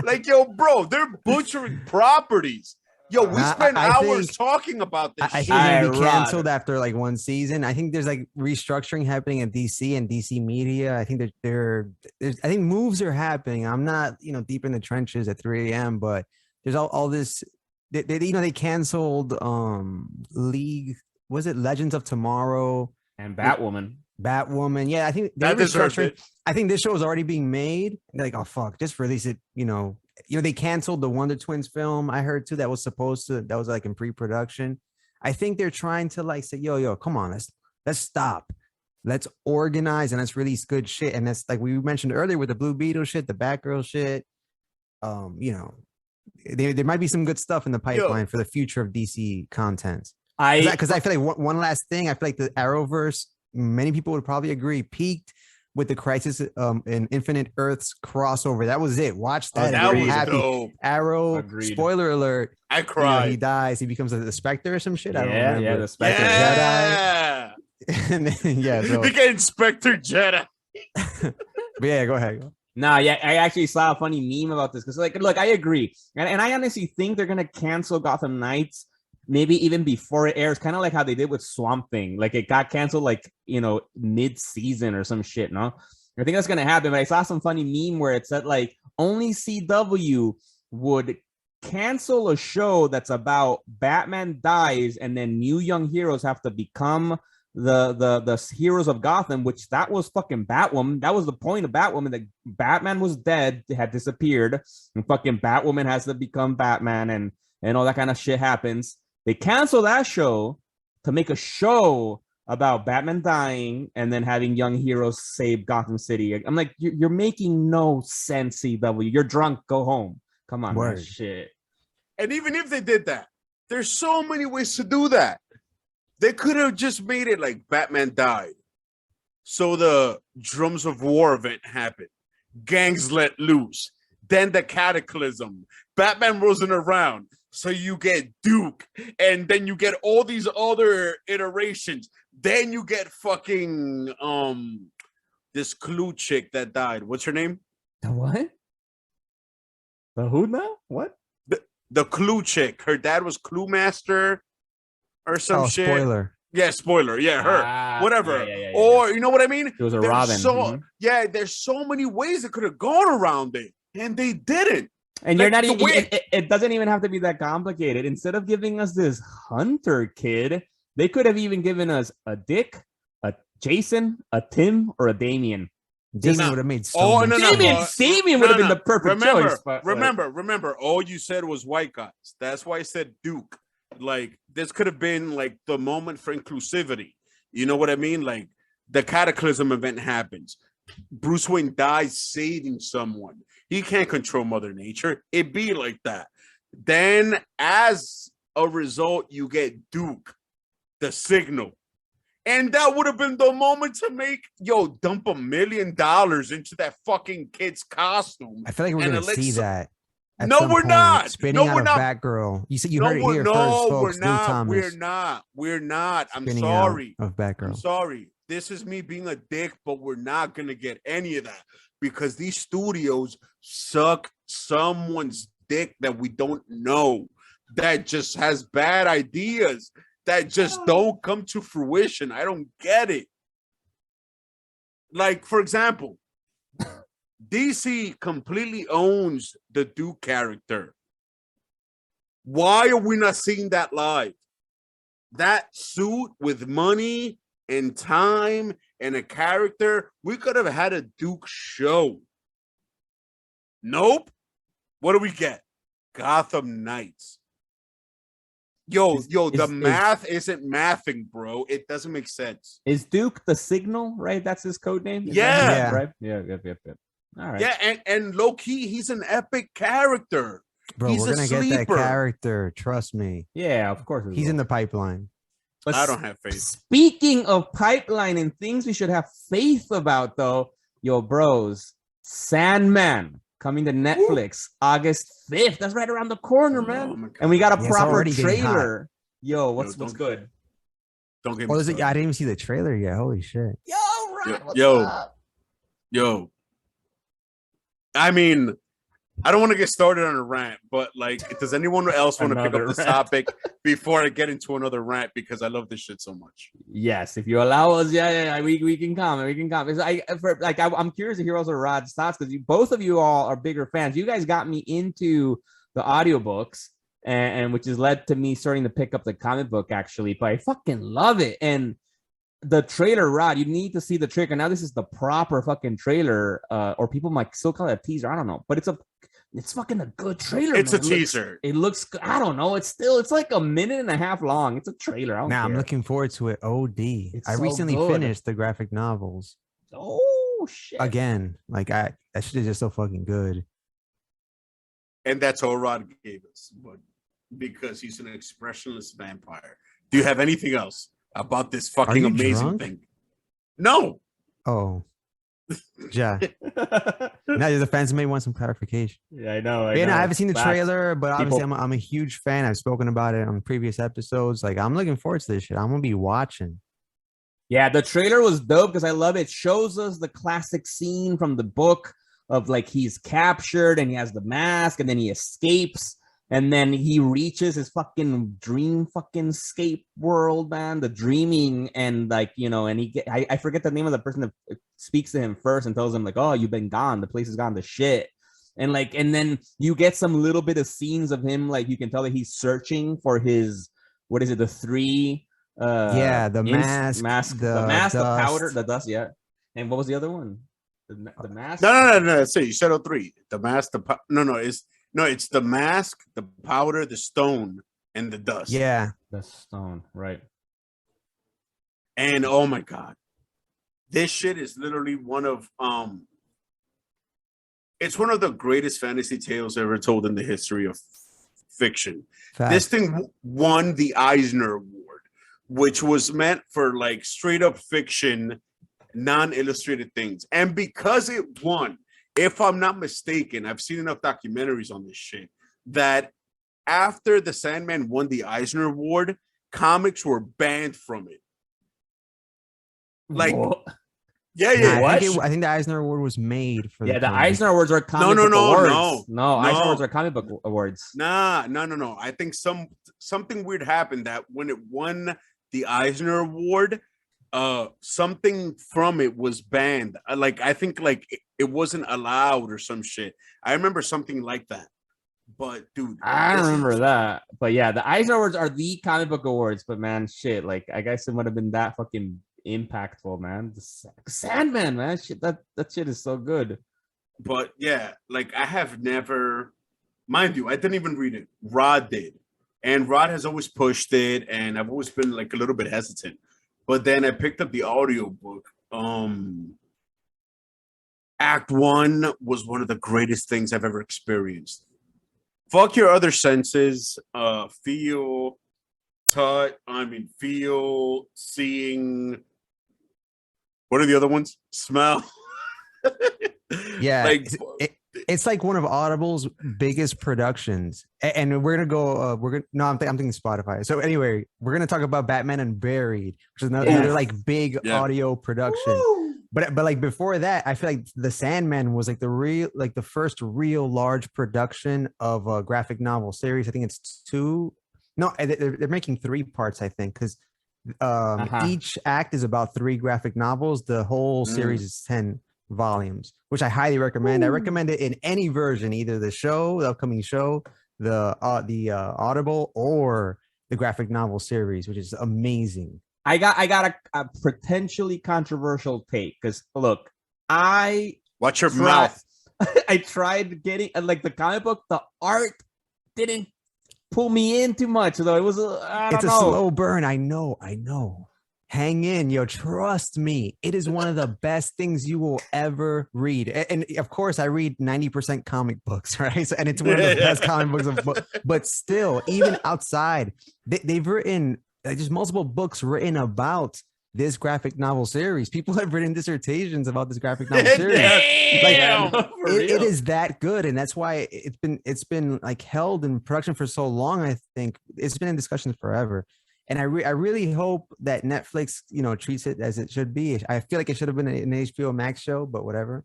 Like, yo, bro, they're butchering properties. Yo, we spent hours talking about this. I think it'll be canceled after like one season. I think there's like restructuring happening at DC and DC Media. I think there's I think moves are happening. I'm not, deep in the trenches at 3 a.m., but there's all this. They canceled League. Was it Legends of Tomorrow and Batwoman? Yeah, I think they're restructuring. I think this show is already being made. They're like, oh fuck, just release it. They canceled the Wonder Twins film. I heard too that was like in pre-production. I think they're trying to like say, yo, come on, let's stop. Let's organize and let's release good shit. And that's like we mentioned earlier with the Blue Beetle shit, the Batgirl shit. There might be some good stuff in the pipeline for the future of DC content. Because I feel like one last thing, I feel like the Arrowverse, many people would probably agree, peaked with the Crisis in Infinite Earths crossover. That was it. Watch that. That was happy. Dope. Arrow. Agreed. Spoiler alert. I cried. He dies. He becomes the Spectre or some shit. I don't Yeah, remember. the Spectre Jedi. And then, so. He get Inspector Jedi. But yeah, go ahead. Nah, yeah, I actually saw a funny meme about this because, like, look, I agree, and I honestly think they're gonna cancel Gotham Knights maybe even before it airs, kind of like how they did with Swamp Thing. Like, it got canceled like mid-season or some shit. No, I think that's gonna happen. But I saw some funny meme where it said like only CW would cancel a show that's about Batman dies and then new young heroes have to become the heroes of Gotham, which that was fucking Batwoman. That was the point of Batwoman, that Batman was dead, had disappeared, and fucking Batwoman has to become Batman, and all that kind of shit happens. They cancel that show to make a show about Batman dying and then having young heroes save Gotham City. I'm like, you're making no sense, CW. You're drunk. Go home. Come on, man. Shit. And even if they did that, there's so many ways to do that. They could have just made it like Batman died. So the Drums of War event happened. Gangs let loose. Then the Cataclysm. Batman wasn't around. So you get Duke. And then you get all these other iterations. Then you get fucking this Clue chick that died. What's her name? The what? The who now? What? The Clue chick. Her dad was Clue Master. Or some shit. Spoiler. Yeah, spoiler. Yeah, her. Whatever. Yeah. Or you know what I mean? It was a Robin. Yeah, there's so many ways that could have gone around it, and they didn't. And you're not even. It doesn't even have to be that complicated. Instead of giving us this Hunter kid, they could have even given us a Dick, a Jason, a Tim, or a Damien. Damien would have made so much. Damien would have been the perfect choice. Remember, all you said was white guys. That's why I said Duke. Like, this could have been like the moment for inclusivity. You know what I mean? Like, the Cataclysm event happens. Bruce Wayne dies saving someone. He can't control Mother Nature. It be like that. Then, as a result, you get Duke, the Signal. And that would have been the moment to dump $1 million into that fucking kid's costume. I feel like we're going to see that. No, we're not. Spinning out of Batgirl. You said you heard it here first, folks. We're not. I'm sorry. Of Batgirl. I'm sorry. This is me being a dick, but we're not gonna get any of that because these studios suck someone's dick that we don't know, that just has bad ideas, that just don't come to fruition. I don't get it. Like, for example, DC completely owns the Duke character. Why are we not seeing that live? That suit with money and time and a character, we could have had a Duke show. Nope. What do we get? Gotham Knights. The math isn't mathing, bro. It doesn't make sense. Is Duke the Signal, right? That's his code name? Yeah. Right? Yeah. All right. Yeah, and low key, he's an epic character. Bro, he's we're gonna get that character. Trust me. Yeah, of course. He's in the pipeline. But I don't have faith. Speaking of pipeline and things we should have faith about, though, yo, bros, Sandman coming to Netflix August 5th. That's right around the corner, man. And we got a proper trailer. Yo, what's good? Don't get me started. I didn't even see the trailer yet. Holy shit. Yo. I mean, I don't want to get started on a rant, but like, does anyone else want to pick up this topic before I get into another rant? Because I love this shit so much. Yes, if you allow us, we can comment. We can comment. I'm curious to hear also Rod's thoughts because both of you all are bigger fans. You guys got me into the audiobooks, and which has led to me starting to pick up the comic book actually. But I fucking love it. And the trailer, Rod, you need to see the trailer. Now this is the proper fucking trailer, or people might still call it a teaser. I don't know, but it's fucking a good trailer. It's a teaser. It looks good. I don't know. It's like a minute and a half long. It's a trailer. I'm looking forward to it. I recently finished the graphic novels. Oh shit! Again, that shit is just so fucking good. And that's all Rod gave us, but because he's an expressionless vampire. Do you have anything else about this fucking amazing thing? No. Oh. Yeah. Now the fans may want some clarification. Yeah, I know. I haven't seen the trailer, but obviously I'm a huge fan. I've spoken about it on previous episodes. Like, I'm looking forward to this shit. I'm gonna be watching. Yeah, the trailer was dope because I love it. It shows us the classic scene from the book of like he's captured and he has the mask and then he escapes. And then he reaches his fucking dream fucking escape world, man. The dreaming and like, and I forget the name of the person that speaks to him first and tells him like, oh, you've been gone. The place has gone to shit. And then you get some little bit of scenes of him. Like you can tell that he's searching for his, what is it? The three, the mask, the powder, the dust. Yeah. And what was the other one? The mask. No. So you said all three. The mask, it's the mask, the powder, the stone, and the dust. Yeah. The stone, right. And oh my God. This shit is literally one of it's one of the greatest fantasy tales ever told in the history of fiction. Fact. This thing won the Eisner Award, which was meant for like straight up fiction, non-illustrated things. And because it won, if I'm not mistaken, I've seen enough documentaries on this shit that after the Sandman won the Eisner Award, comics were banned from it. Like, what? Yeah. I think the Eisner Award was made for. Yeah, the Eisner Awards are comic book awards. No, Eisner Awards are comic book awards. No. I think something weird happened that when it won the Eisner Award, something from it was banned. I think it wasn't allowed or some shit. I remember something like that. But dude, I don't remember that. But yeah, the Eisner Awards are the comic book awards. But man, shit, like I guess it would have been that fucking impactful, man. The Sandman, man, shit, that shit is so good. But yeah, like I have never, mind you, I didn't even read it. Rod did, and Rod has always pushed it, and I've always been like a little bit hesitant. But then I picked up the audiobook. Act 1 was one of the greatest things I've ever experienced. Fuck your other senses. Feel, seeing. What are the other ones? Smell. Yeah, it's like one of Audible's biggest productions, and we're gonna go. I'm thinking Spotify. So anyway, we're gonna talk about Batman Unburied, which is another like big audio production. Woo! But like before that, I feel like the Sandman was like the first real large production of a graphic novel series. I think it's 2. No, they're making 3 parts. I think because each act is about 3 graphic novels. The whole series is 10 volumes, which I highly recommend. I recommend it in any version, either the upcoming show, the Audible, or the graphic novel series, which is amazing. I got a potentially controversial take because look, watch your mouth. I tried getting like the comic book, the art didn't pull me in too much, though. It was I don't It's a know. slow burn. I know. Hang in, yo. Trust me. It is one of the best things you will ever read. And of course, I read 90% comic books, right? So, and it's one of the best comic books but still, even outside, they've written just multiple books written about this graphic novel series. People have written dissertations about this graphic novel series. It is that good, and that's why it's been like held in production for so long. I think it's been in discussions forever, and I really hope that Netflix, treats it as it should be. I feel like it should have been an HBO Max show, but whatever.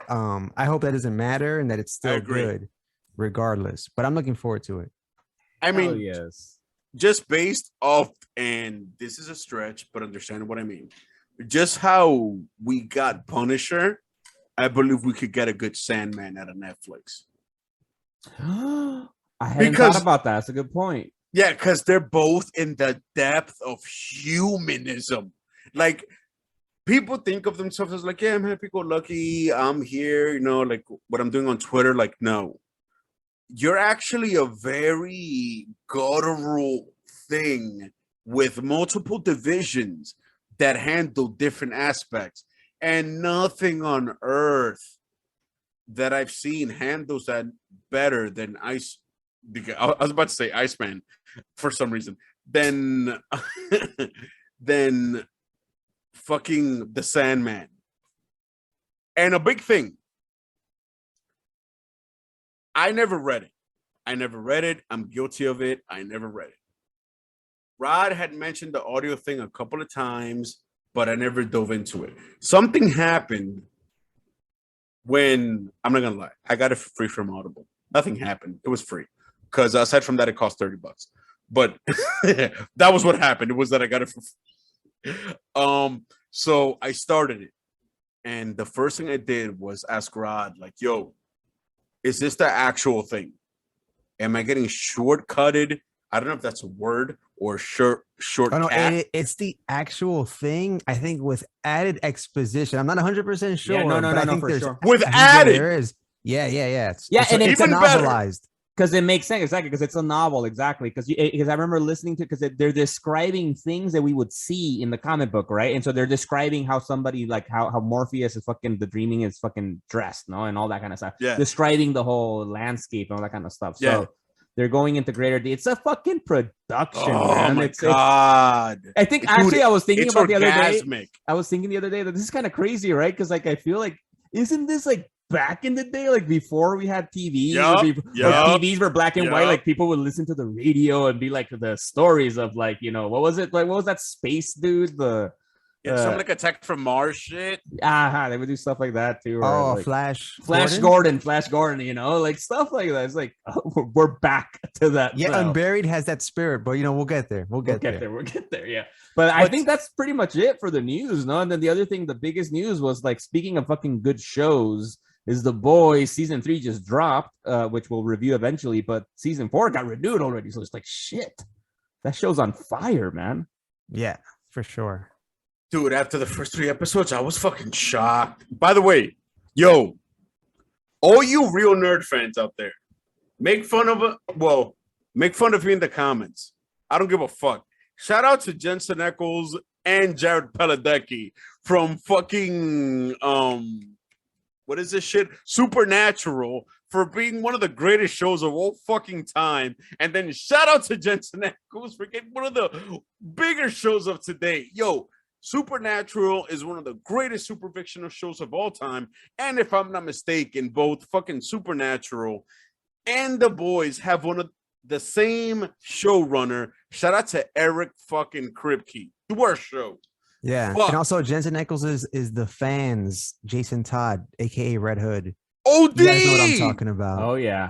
I hope that doesn't matter and that it's still good, regardless. But I'm looking forward to it. I mean, yes. Just based off, and this is a stretch, but understand what I mean. Just how we got Punisher, I believe we could get a good Sandman out of Netflix. I hadn't thought about that. That's a good point. Yeah, because they're both in the depth of humanism. Like, people think of themselves as like, yeah, I'm happy-go-lucky, I'm here, like what I'm doing on Twitter. Like, no. You're actually a very guttural thing with multiple divisions that handle different aspects. And nothing on earth that I've seen handles that better than I was about to say Iceman for some reason. Than fucking the Sandman. And a big thing, I never read it. I'm guilty of it. I never read it. Rod had mentioned the audio thing a couple of times, but I never dove into it. Something happened when, I'm not going to lie, I got it for free from Audible. Nothing happened. It was free. Because aside from that, it cost $30. But that was what happened. It was that I got it for free. So I started it. And the first thing I did was ask Rod, like, yo, is this the actual thing? Am I getting shortcutted? I don't know if that's a word or short. Oh, no, it's the actual thing. I think with added exposition. I'm not 100% sure. Yeah, no, for sure. With added, there is. Yeah. And it's even novelized. Because it makes sense, exactly, because it's a novel, exactly. Because I remember listening to, because they're describing things that we would see in the comic book, right? And so they're describing how somebody, like how Morpheus is fucking, the Dreaming is fucking dressed, no, and all that kind of stuff. Yeah. Describing the whole landscape and all that kind of stuff. Yeah. So they're going into greater detail. It's a fucking production, man. My God. I think actually I was thinking about the other day. I was thinking the other day that this is kind of crazy, right? Because like I feel like, isn't this like back in the day, like before we had TVs, TVs were black and white, like people would listen to the radio and be like the stories of like, what was it? Like, what was that space dude? Something like Attack from Mars shit. They would do stuff like that too. Or like Flash Gordon, like stuff like that. It's like, we're back to that. Yeah, Unburied has that spirit, but we'll get there. We'll get there. Yeah. But I think that's pretty much it for the news, no? And then the other thing, the biggest news was like, speaking of fucking good shows, is The Boys season 3 just dropped, which we'll review eventually, but season 4 got renewed already. So it's like, shit, that show's on fire, man. Yeah, for sure. Dude, after the first 3 episodes, I was fucking shocked. By the way, yo, all you real nerd fans out there, make fun of me in the comments. I don't give a fuck. Shout out to Jensen Ackles and Jared Padalecki from fucking what is this shit? Supernatural, for being one of the greatest shows of all fucking time. And then shout out to Jensen Ackles for getting one of the bigger shows of today. Yo, Supernatural is one of the greatest super fictional shows of all time. And if I'm not mistaken, both fucking Supernatural and The Boys have one of the same showrunner. Shout out to Eric fucking Kripke. The worst show. Yeah. And also Jensen Ackles is the fans, Jason Todd, aka Red Hood. OD! You guys know what I'm talking about. Oh yeah.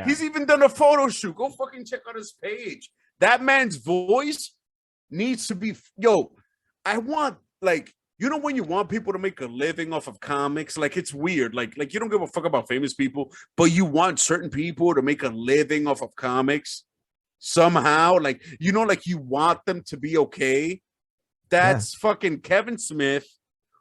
He's even done a photo shoot. Go fucking check out his page. That man's voice needs to be, I want, like, when you want people to make a living off of comics, like, it's weird. Like you don't give a fuck about famous people, but you want certain people to make a living off of comics somehow. Like, like you want them to be okay. That's fucking Kevin Smith,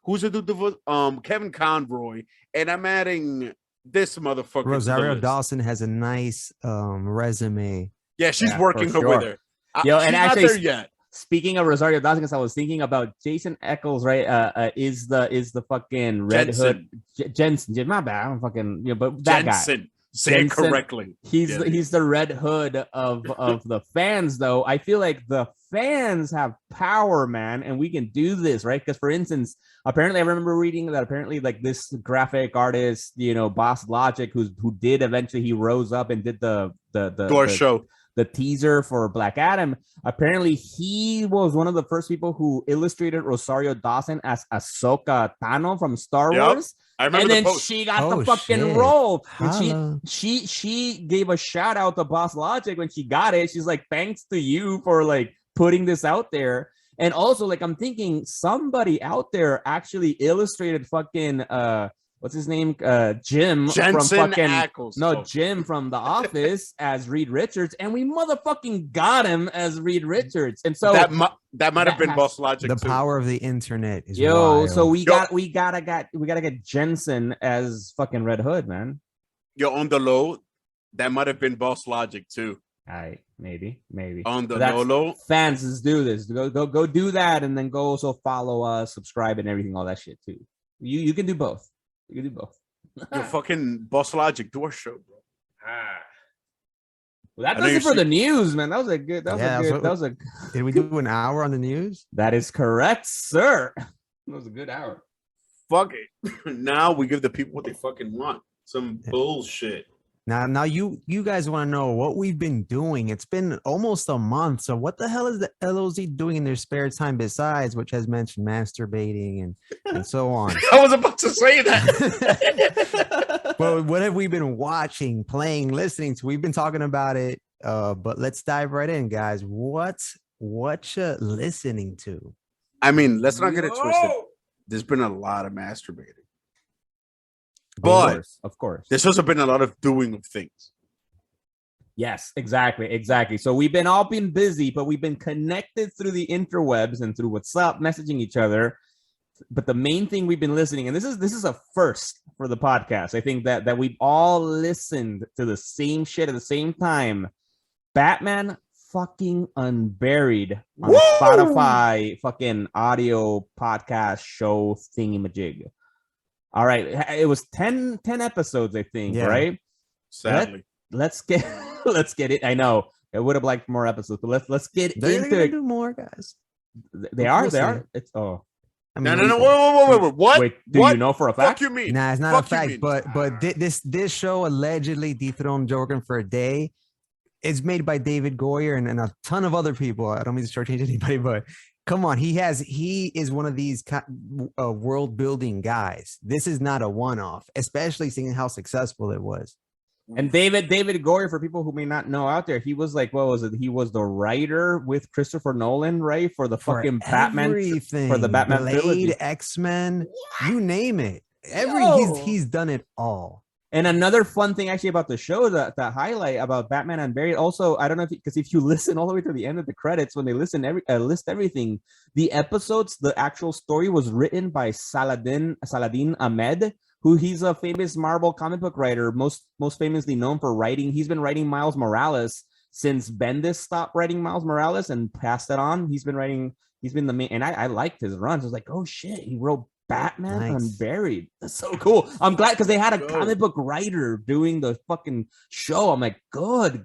who's a dude, Kevin Conroy, and I'm adding This motherfucker. Rosario Dawson has a nice resume. Yeah, she's working her way there. Yo, she's and not actually, there yet. Speaking of Rosario Dawson, because I was thinking about Jason Eccles, right? Is the fucking Red Jensen. Hood Jensen? My bad, I'm fucking but that Jensen. guy. Say it correctly. He's the Red Hood of the fans, though. I feel like the fans have power, man, and we can do this, right? Because for instance, apparently, I remember reading that apparently, like this graphic artist, Boss Logic, who did eventually he rose up and did the show. The teaser for Black Adam. Apparently, he was one of the first people who illustrated Rosario Dawson as Ahsoka Tano from Star Wars. I remember. And then she got the fucking role. And she gave a shout out to Boss Logic when she got it. She's like, thanks to you for like putting this out there. And also, like, I'm thinking somebody out there actually illustrated fucking what's his name? Jim Jensen from fucking Ackles. Jim from The Office as Reed Richards, and we motherfucking got him as Reed Richards. And so that might have been Boss Logic. The too. Power of the internet is wild. So we gotta get Jensen as fucking Red Hood, man. On the low, that might have been Boss Logic too. All right, maybe. On the low, fans, let's do this. Go do that, and then go also follow us, subscribe, and everything, all that shit too. You can do both. You can do both. Your fucking Boss Logic, do our show, bro. Well, that does it for the news, man. That was a Did we do an hour on the news? That is correct, sir. That was a good hour. Fuck it. Now we give the people what they fucking want. Some bullshit. Now you guys want to know what we've been doing. It's been almost a month. So what the hell is the LoZ doing in their spare time besides, which has mentioned masturbating and so on? I was about to say that. Well, what have we been watching, playing, listening to? We've been talking about it, but let's dive right in, guys. What you listening to? I mean, let's not get it twisted. There's been a lot of masturbating. But of course, there's also been a lot of doing of things. Yes, exactly. So we've all been busy, but we've been connected through the interwebs and through WhatsApp, messaging each other. But the main thing we've been listening, and this is a first for the podcast. I think that we've all listened to the same shit at the same time. Batman fucking Unburied on Spotify, fucking audio podcast show thingy-majig. All right, it was 10 episodes, I think, right? Sadly, let's get it. I know I would have liked more episodes, but let's get into it. Do more, guys. They are. It's I mean, no. Wait. What? Wait, do you know for a fact? Fuck you mean? Nah, it's not a fact. But this show allegedly dethroned Joker for a day. It's made by David Goyer and a ton of other people. I don't mean to shortchange anybody, but come on, he is one of these world building guys. This is not a one-off, especially seeing how successful it was. And David Goyer, for people who may not know out there, he was like, what was it? He was the writer with Christopher Nolan, right? For the fucking Batman, for the Batman trilogy, X-Men, you name it. He's done it all. And another fun thing actually about the show that highlight about Batman Unburied. Also, I don't know if you listen all the way to the end of the credits, when they list everything, the episodes, the actual story was written by Saladin Ahmed, who he's a famous Marvel comic book writer, most famously known for writing. He's been writing Miles Morales since Bendis stopped writing Miles Morales and passed it on. He's been the main, and I liked his runs. I was like, oh shit, he wrote Batman Unburied. That's so cool. I'm glad because they had a comic book writer doing the fucking show. I'm like, good.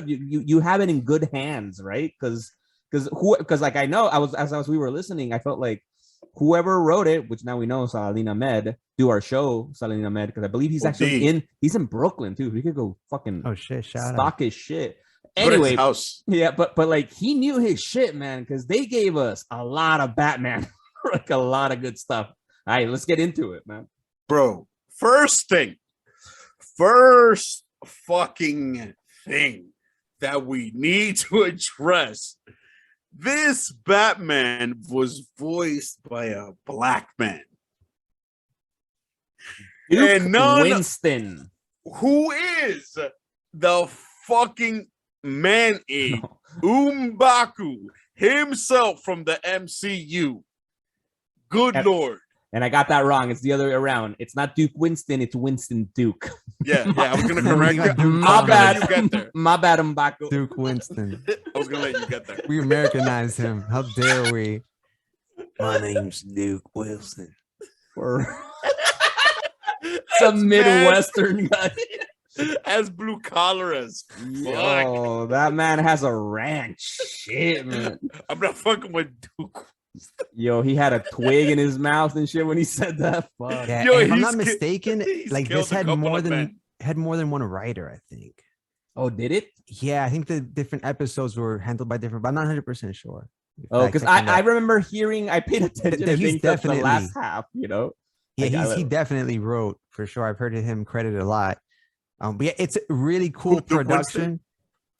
You have it in good hands, right? Because like I know we were listening, I felt like whoever wrote it, which now we know Saladin Ahmed, do our show, Saladin Ahmed, because I believe he's actually he's in Brooklyn too. We could go fucking stock his shit. Anyway, yeah, but like he knew his shit, man, because they gave us a lot of Batman, like a lot of good stuff. All right, let's get into it, man. Bro, first fucking thing that we need to address. This Batman was voiced by a black man. And Winston. Who is the fucking man-ape, M'Baku himself from the MCU. Good Lord. And I got that wrong. It's the other way around. It's not Duke Winston. It's Winston Duke. Yeah, I was gonna correct you. My bad. You get there. My bad, Mbako. Duke Winston. I was gonna let you get there. We Americanized him. How dare we? My name's Duke Wilson. Or some Midwestern guy. As blue collar as fuck. Yo, that man has a ranch. Shit, man. I'm not fucking with Duke. Yo, he had a twig in his mouth and shit when he said that. Fuck. Yeah, Yo, if I'm he's not mistaken, he's like killed this a had couple more of than men. one writer, I think. Oh, did it? Yeah, I think the different episodes were handled by different, but I'm not 100% sure. Oh, because I remember hearing, I paid attention to he's things definitely the last half, you know? Yeah, he definitely wrote for sure. I've heard him credited a lot. But yeah, it's a really cool production.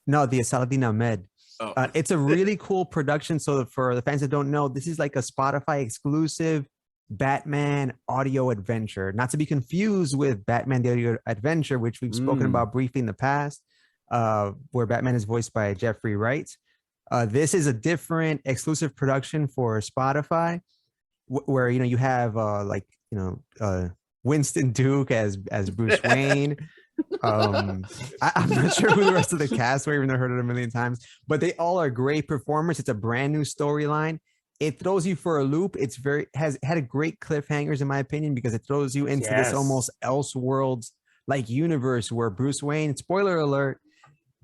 No, the Saladin Ahmed. Oh. It's a really cool production. So for the fans that don't know, this is like a Spotify exclusive Batman audio adventure, not to be confused with Batman the Audio Adventure, which we've spoken about briefly in the past, where Batman is voiced by Jeffrey Wright. This is a different exclusive production for Spotify, where you have Winston Duke as Bruce Wayne. I'm not sure who the rest of the cast were, even though I've heard it a million times, but they all are great performers. It's a brand new storyline. It throws you for a loop. Has had a great cliffhangers in my opinion, because it throws you into this almost Elseworlds like universe where Bruce Wayne, spoiler alert,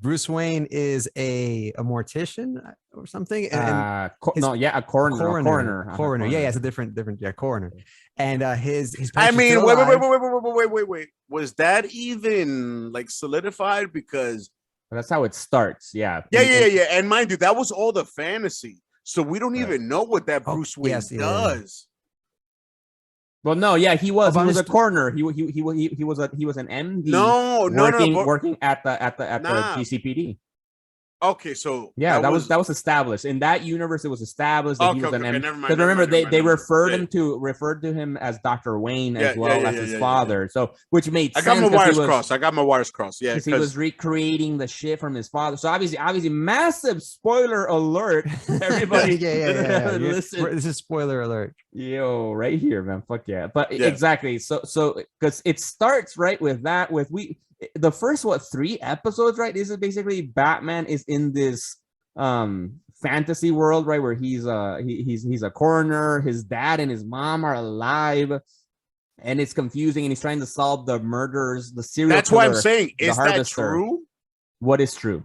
Bruce Wayne is a mortician or something. A coroner. Coroner. Yeah, it's a different. Yeah, coroner. And his. I mean, wait. Was that even like solidified? Because that's how it starts. Yeah. Yeah. And mind you, that was all the fantasy. So we don't even know what that Bruce Wayne does. Yeah. Well, no, yeah, he was a coroner. He was an MD. Working at the GCPD. Okay, so that was established in that universe. It was established that he was an MD. Because remember, they referred to him as Dr. Wayne as well as his father. So which made sense. I got my wires crossed. Yeah, because he was recreating the shit from his father. So obviously, massive spoiler alert. Everybody, listen. This is spoiler alert. Yo, right here, man. Fuck yeah. But exactly. So because it starts right with that. The first 3 episodes, right? This is basically Batman is in this fantasy world, right, where he's a coroner. His dad and his mom are alive, and it's confusing. And he's trying to solve the murders, the serial. That's killer, what I'm saying. Is that true? What is true?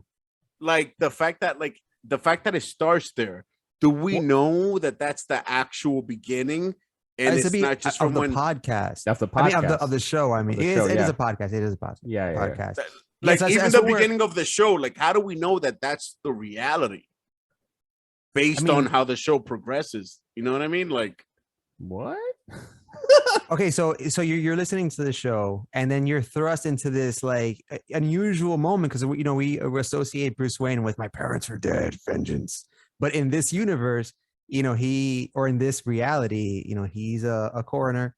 Like the fact that it starts there. Do we know that that's the actual beginning? And it's not just from the podcast. Of the podcast. of the show. I mean, it is a podcast. It is a podcast. Yeah. Podcast. Like even the beginning of the show, like how do we know that that's the reality? Based on how the show progresses. You know what I mean? Like what? Okay, so you're listening to the show, and then you're thrust into this like unusual moment because we associate Bruce Wayne with my parents are dead, vengeance. But in this universe, in this reality, he's a coroner.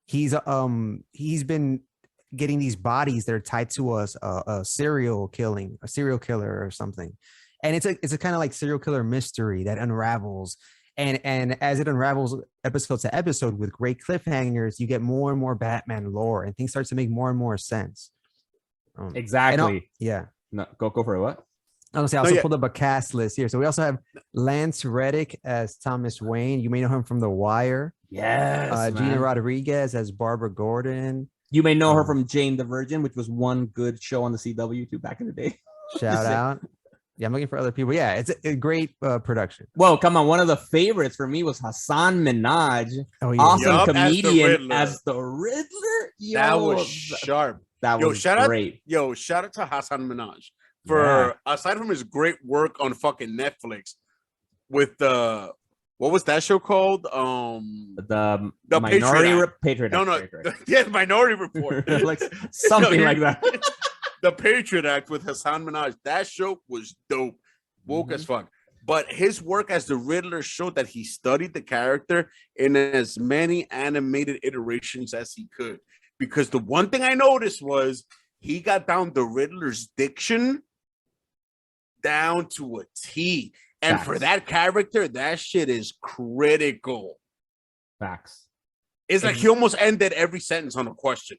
He's been getting these bodies that are tied to a serial killer or something, and it's a kind of like serial killer mystery that unravels. And as it unravels episode to episode with great cliffhangers, you get more and more Batman lore, and things start to make more and more sense. Exactly. No, go for it. What? I also pulled up a cast list here. So we also have Lance Reddick as Thomas Wayne. You may know him from The Wire. Yes. Gina Rodriguez as Barbara Gordon. You may know her from Jane the Virgin, which was one good show on the CW too back in the day. Shout out. Yeah, I'm looking for other people. Yeah, it's a great production. Well, come on. One of the favorites for me was Hassan Minaj. Oh, yeah. Awesome comedian as the Riddler. Yo, that was sharp. That was great. Shout out to Hassan Minaj. Aside from his great work on fucking Netflix with what was that show called? The Minority Patriot Act. Minority Report. Like something like that. The Patriot Act with Hassan Minaj. That show was dope. Woke as fuck. But his work as the Riddler showed that he studied the character in as many animated iterations as he could. Because the one thing I noticed was he got down the Riddler's diction down to a T. And for that character, that shit is critical. Facts. It's like he almost ended every sentence on a question.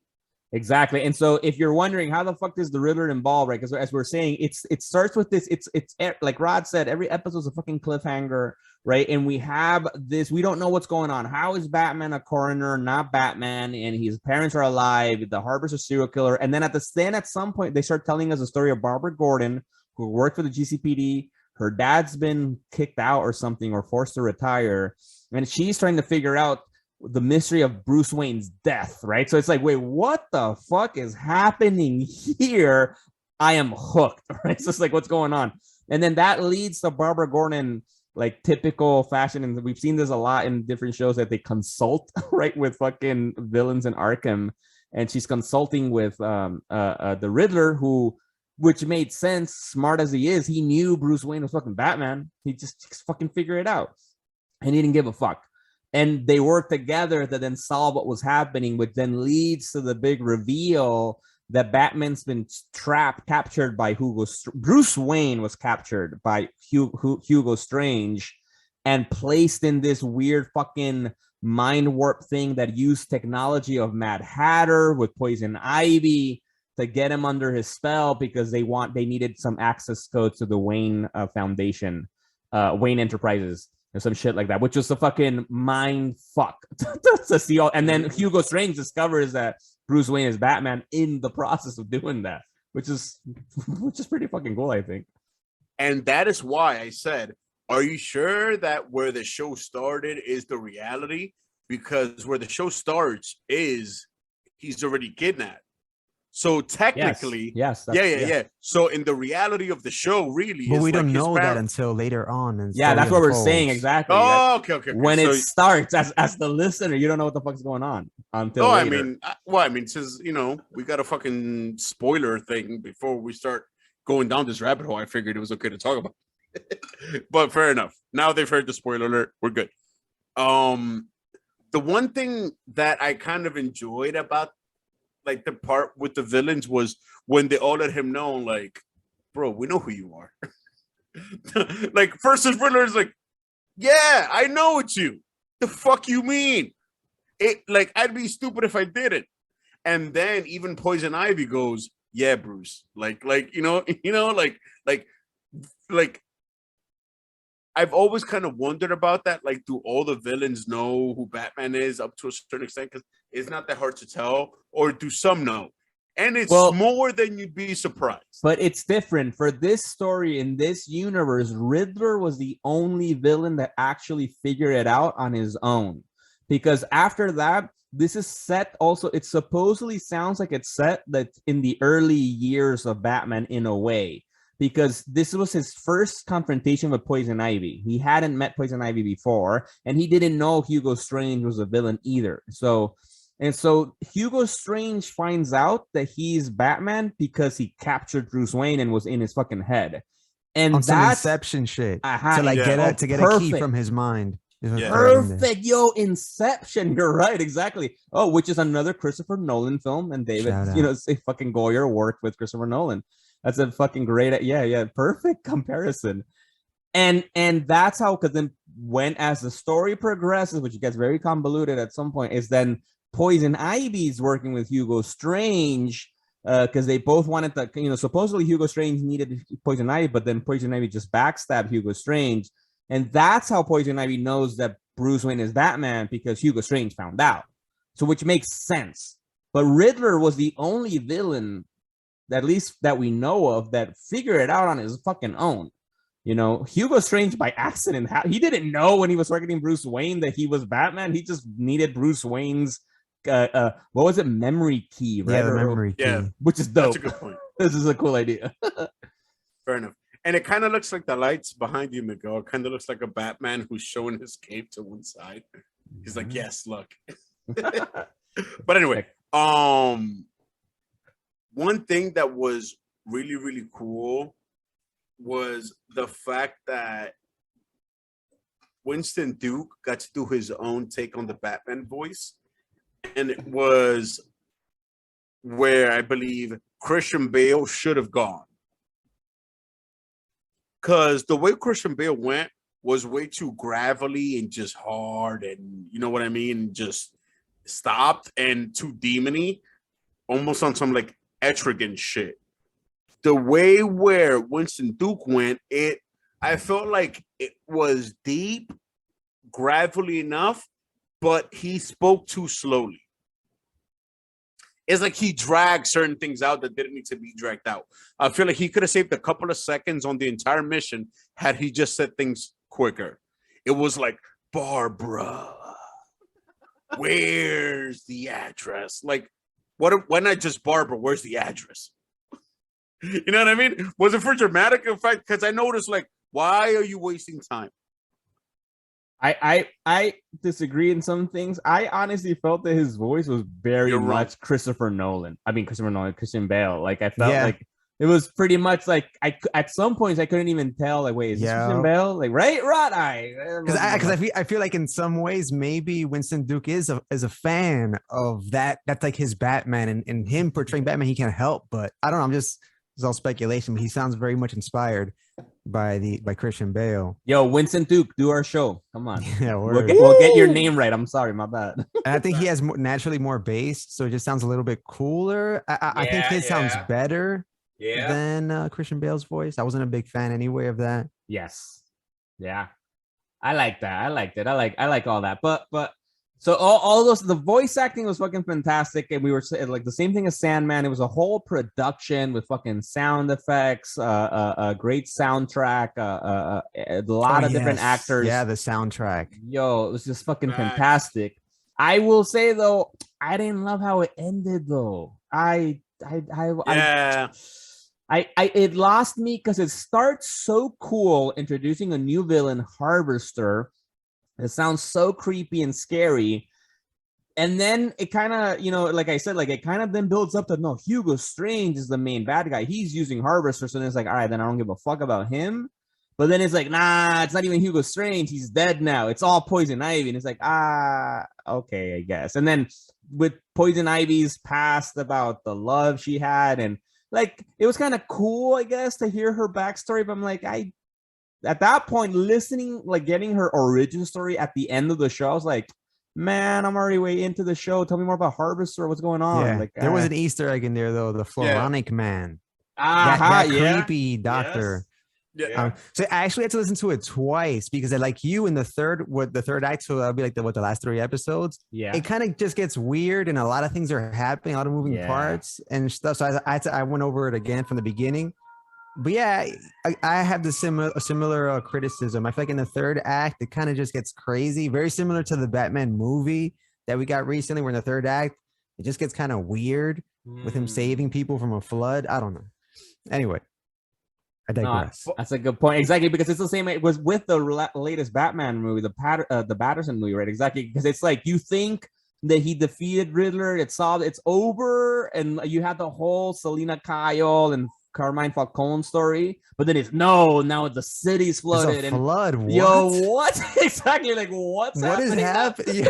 Exactly. And so if you're wondering how the fuck is the Riddler involved, right? Because as we're saying, it starts with this. It's like Rod said, every episode is a fucking cliffhanger, right? And we have this. We don't know what's going on. How is Batman a coroner, not Batman? And his parents are alive. The Harbor's a serial killer. And then at some point, they start telling us the story of Barbara Gordon, who worked for the GCPD. Her dad's been kicked out or something, or forced to retire, and she's trying to figure out the mystery of Bruce Wayne's death, right? So it's like, wait, what the fuck is happening here? I am hooked, right? So it's like, what's going on? And then that leads to Barbara Gordon, like typical fashion, and we've seen this a lot in different shows, that they consult, right, with fucking villains in Arkham, and she's consulting with the Riddler, which made sense, smart as he is. He knew Bruce Wayne was fucking Batman. He just fucking figured it out, and he didn't give a fuck. And they work together to then solve what was happening, which then leads to the big reveal that Batman's been captured by Bruce Wayne was captured by Hugo Strange and placed in this weird fucking mind warp thing that used technology of Mad Hatter with Poison Ivy to get him under his spell, because they needed some access codes to the Wayne Foundation, Wayne Enterprises, or some shit like that, which was a fucking mind fuck to see all. And then Hugo Strange discovers that Bruce Wayne is Batman in the process of doing that, which is pretty fucking cool, I think. And that is why I said, are you sure that where the show started is the reality? Because where the show starts is he's already kidnapped. So technically, yes. Yeah. So in the reality of the show, really, but we don't know that until later on. And that's what we're saying, exactly. Oh, okay. When it starts, as the listener, you don't know what the fuck's going on until later. I mean, since we got a fucking spoiler thing before we start going down this rabbit hole, I figured it was okay to talk about. But fair enough. Now they've heard the spoiler alert. We're good. The one thing that I kind of enjoyed about, like, the part with the villains was when they all let him know, like, bro, we know who you are. Like, first his Riddler is like, yeah, I know it's you. The fuck you mean? Like, I'd be stupid if I didn't. And then even Poison Ivy goes, yeah, Bruce. Like I've always kind of wondered about that. Like, do all the villains know who Batman is up to a certain extent? Because it's not that hard to tell. Or do some know? And it's more than you'd be surprised. But it's different. For this story, in this universe, Riddler was the only villain that actually figured it out on his own. Because after that, this is set also, it supposedly sounds like it's set that in the early years of Batman in a way. Because this was his first confrontation with Poison Ivy. He hadn't met Poison Ivy before, and he didn't know Hugo Strange was a villain either. So Hugo Strange finds out that he's Batman because he captured Bruce Wayne and was in his fucking head. And on some that's Inception shit. To get a key from his mind. Perfect, yo, Inception. You're right, exactly. Oh, which is another Christopher Nolan film, and David, say fucking Goyer worked with Christopher Nolan. That's a fucking great, perfect comparison. And that's how, because then as the story progresses, which gets very convoluted at some point, is then Poison Ivy's working with Hugo Strange, because they both wanted to, supposedly Hugo Strange needed Poison Ivy, but then Poison Ivy just backstabbed Hugo Strange. And that's how Poison Ivy knows that Bruce Wayne is Batman, because Hugo Strange found out. So, which makes sense. But Riddler was the only villain, at least that we know of, that figured it out on his fucking own. Hugo Strange by accident, he didn't know when he was targeting Bruce Wayne that he was Batman. He just needed Bruce Wayne's what was it, memory key, right? The memory key. Yeah, which is dope. That's a good point. This is a cool idea. Fair enough. And it kind of looks like the lights behind you, Miguel. It kind of looks like a Batman who's showing his cape to one side. He's like, yes, look. But anyway, one thing that was really, really cool was the fact that Winston Duke got to do his own take on the Batman voice. And it was where I believe Christian Bale should have gone. Because the way Christian Bale went was way too gravelly and just hard, and you know what I mean? Just stopped and too demony, almost on some like Etrigan shit. The way where Winston Duke went, I felt like it was deep, gravelly enough, but he spoke too slowly. It's like he dragged certain things out that didn't need to be dragged out. I feel like he could have saved a couple of seconds on the entire mission had he just said things quicker. It was like, Barbara, where's the address? Like, why not just Barbara, where's the address? You know what I mean? Was it for dramatic effect? Because I noticed, like, why are you wasting time? I disagree in some things. I honestly felt that his voice was very much Christopher Nolan. I mean, Christian Bale. Like, I felt like it was pretty much like at some points I couldn't even tell. Like, wait, is this Christian Bale? Like, right? Because I feel like in some ways maybe Winston Duke is a fan of that. That's like his Batman, and him portraying Batman, he can't help. But I don't know. It's all speculation. But he sounds very much inspired by Christian Bale. Yo, Winston Duke, do our show. Come on. Yeah, we'll get your name right. I'm sorry, my bad. And I think he has naturally more bass, so it just sounds a little bit cooler. I think his sounds better than Christian Bale's voice. I wasn't a big fan anyway of that. Yes. Yeah. I like that. I liked it. I like all that. But so all those, the voice acting was fucking fantastic, and we were like the same thing as Sandman. It was a whole production with fucking sound effects, a great soundtrack, a lot of different actors. Yeah, the soundtrack. Yo, it was just fucking fantastic. I will say though, I didn't love how it ended though. It lost me because it starts so cool, introducing a new villain, Harvester. It sounds so creepy and scary. And then it kind of, like I said, like it kind of then builds up to, no, Hugo Strange is the main bad guy. He's using Harvester. So then it's like, all right, then I don't give a fuck about him. But then it's like, nah, it's not even Hugo Strange. He's dead now. It's all Poison Ivy. And it's like, okay, I guess. And then with Poison Ivy's past about the love she had, and like, it was kind of cool, I guess, to hear her backstory. But I'm like, at that point, listening, like getting her origin story at the end of the show, I was like, man, I'm already way into the show. Tell me more about Harvester. What's going on? Yeah. Like, there was an Easter egg in there, though. The Floronic Man. That creepy doctor. Yes. Yeah. So I actually had to listen to it twice because I like you in the third act. So that'll be like the last 3 episodes. Yeah. It kind of just gets weird and a lot of things are happening, a lot of moving parts and stuff. So I went over it again from the beginning. But yeah, I have the similar criticism. I feel like in the third act, it kind of just gets crazy. Very similar to the Batman movie that we got recently, where in the third act, it just gets kind of weird with him saving people from a flood. I don't know. Anyway, I digress. No, that's a good point. Exactly, because it's the same. It was with the latest Batman movie, the Patterson movie, right? Exactly, because it's like you think that he defeated Riddler, it's over, and you had the whole Selina Kyle and Carmine Falcone story, but then now the city's flooded. It's a flood. What? Yo, what? Exactly, like what is happening?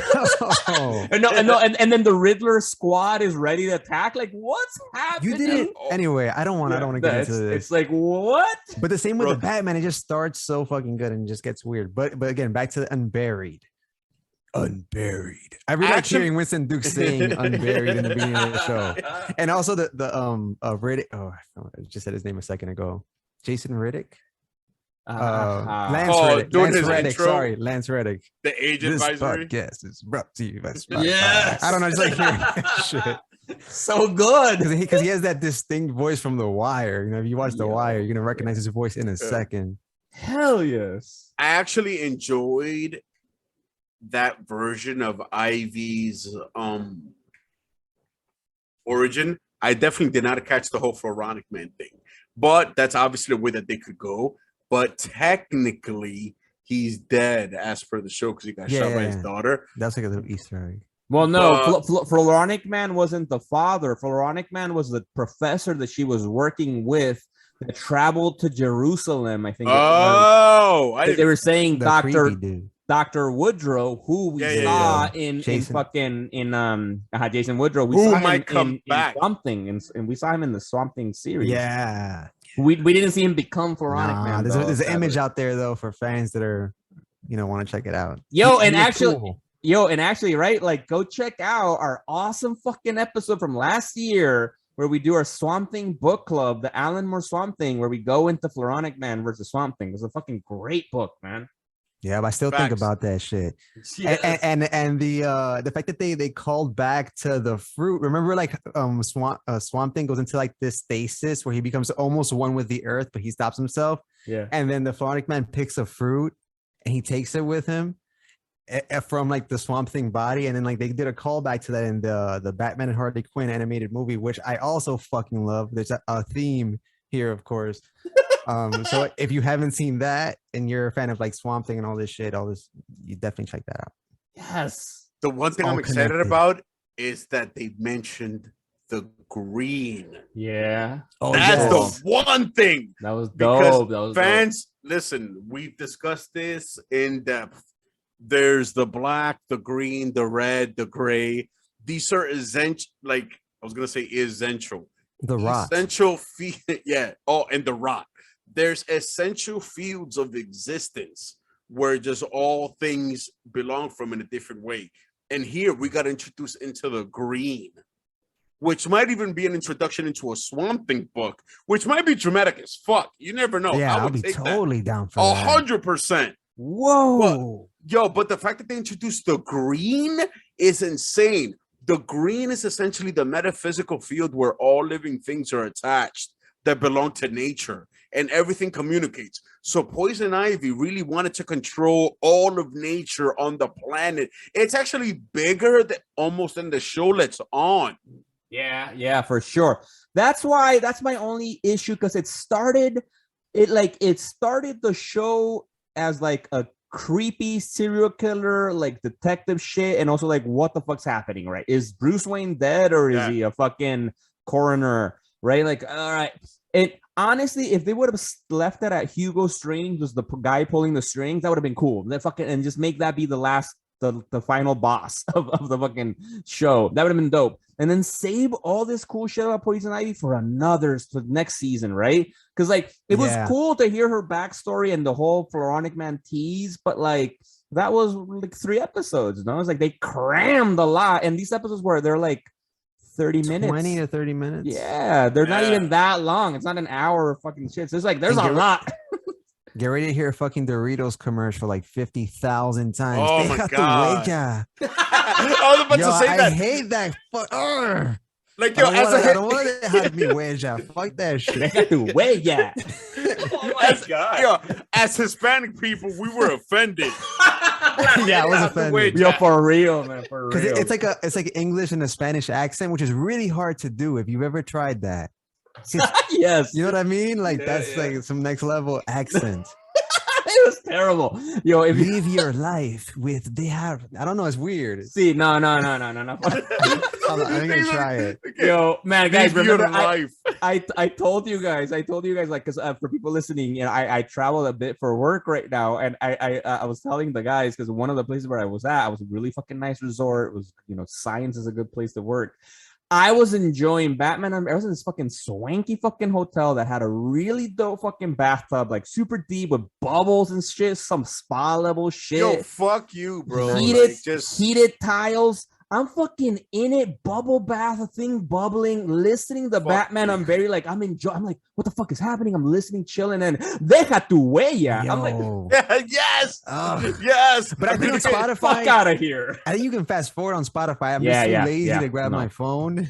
And then the Riddler squad is ready to attack. Like, what's happening? You didn't anyway. I don't want to get into this. It's like what? But the same with the Batman, it just starts so fucking good and just gets weird. But again, back to the Unburied. I really like hearing Winston Duke saying "Unburied" in the beginning of the show, and also the Riddick. Oh, I just said his name a second ago. Jason Riddick. Lance Reddick. Sorry, Lance Reddick. The age advisory. This podcast is brought to you by Yes. I don't know, just like hearing that shit. So good because he has that distinct voice from The Wire. If you watch The Wire, you're gonna recognize his voice in a second. Hell yes. I actually enjoyed that version of Ivy's origin. I definitely did not catch the whole Floronic Man thing, but that's obviously the way that they could go. But technically, he's dead as per the show because he got shot by his daughter. That's like a little Easter egg. Well, no, Floronic Man wasn't the father. Floronic Man was the professor that she was working with that traveled to Jerusalem, I think. They were saying Dr. Woodrow, who we saw in Jason Woodrow. We saw him in Swamp Thing, and we saw him in the Swamp Thing series. Yeah, we didn't see him become Floronic Man. There's an image out there though for fans that are want to check it out. Yo, and actually, Yo, and actually, right, like go check out our awesome fucking episode from last year where we do our Swamp Thing book club, the Alan Moore Swamp Thing, where we go into Floronic Man versus Swamp Thing. It was a fucking great book, man. Yeah, but I still think about that shit. Yes. And the fact that they called back to the fruit. Remember, like Swamp Thing goes into like this stasis where he becomes almost one with the earth, but he stops himself. Yeah. And then the Floronic Man picks a fruit and he takes it with him from like the Swamp Thing body. And then like they did a callback to that in the Batman and Harley Quinn animated movie, which I also fucking love. There's a theme here, of course. So if you haven't seen that and you're a fan of like Swamp Thing and all this, you definitely check that out. Yes. The one thing I'm excited about is that they mentioned the green. Yeah. Oh, that's the one thing. That was dope. That was fans, listen, we've discussed this in depth. There's the black, the green, the red, the gray. These are essential, like I was gonna say essential. The rot. Essential yeah. Oh, and the rot. There's essential fields of existence where just all things belong from in a different way. And here we got introduced into the green, which might even be an introduction into a Swamp Thing book, which might be dramatic as fuck. You never know. Yeah, I'll be totally down for that. 100%. Whoa. But the fact that they introduced the green is insane. The green is essentially the metaphysical field where all living things are attached that belong to nature and everything communicates. So Poison Ivy really wanted to control all of nature on the planet. It's actually bigger than almost than the show that's on. Yeah, for sure. That's my only issue, because it started the show as like a creepy serial killer, like detective shit, and also like what the fuck's happening, right? Is Bruce Wayne dead or is he a fucking coroner, right? Like, all right. And honestly, if they would have left that at Hugo Strange was the guy pulling the strings, that would have been cool. And just make that be the final boss of the fucking show. That would have been dope. And then save all this cool shit about Poison Ivy for next season, right? Because like it was cool to hear her backstory and the whole Floronic Man tease, but like that was like 3 episodes. No, it's like they crammed a lot, and these episodes were they're like 30 minutes, 20 to 30 minutes. Yeah, they're not even that long. It's not an hour of fucking shit. So it's like there's a lot. Get ready to hear a fucking Doritos commercial like 50,000 times. Oh my God. I was about to say that. I hate that. Like, yo, I don't want to have me huella. Fuck that shit. Huella. Oh my God. Yo, as Hispanic people, we were offended. Yeah, I was offended. Yo, for real, man. For real. Because it's like English in a Spanish accent, which is really hard to do if you've ever tried that. Yes, you know what I mean. Like that's like some next level accent. It was terrible. Yo, if live your life with the I don't know. It's weird. See, no. I'm gonna try it. Yo, man, guys, remember life. I told you guys, like, because for people listening, you know, I travel a bit for work right now, and I was telling the guys, because one of the places where I was a really fucking nice resort. It was, you know, Science is a good place to work. I was enjoying Batman. I was in this fucking swanky fucking hotel that had a really dope fucking bathtub, like super deep with bubbles and shit, some spa level shit. Yo, fuck you, bro. Heated tiles. I'm fucking in it, bubble bath, thing bubbling, listening to Batman. I'm very like, I'm enjoying. I'm like, what the fuck is happening? I'm listening, chilling, and deja tu huella. I'm like, yes, yes. But I think on Spotify, fuck out of here. I think you can fast forward on Spotify. I'm just too lazy to grab my phone.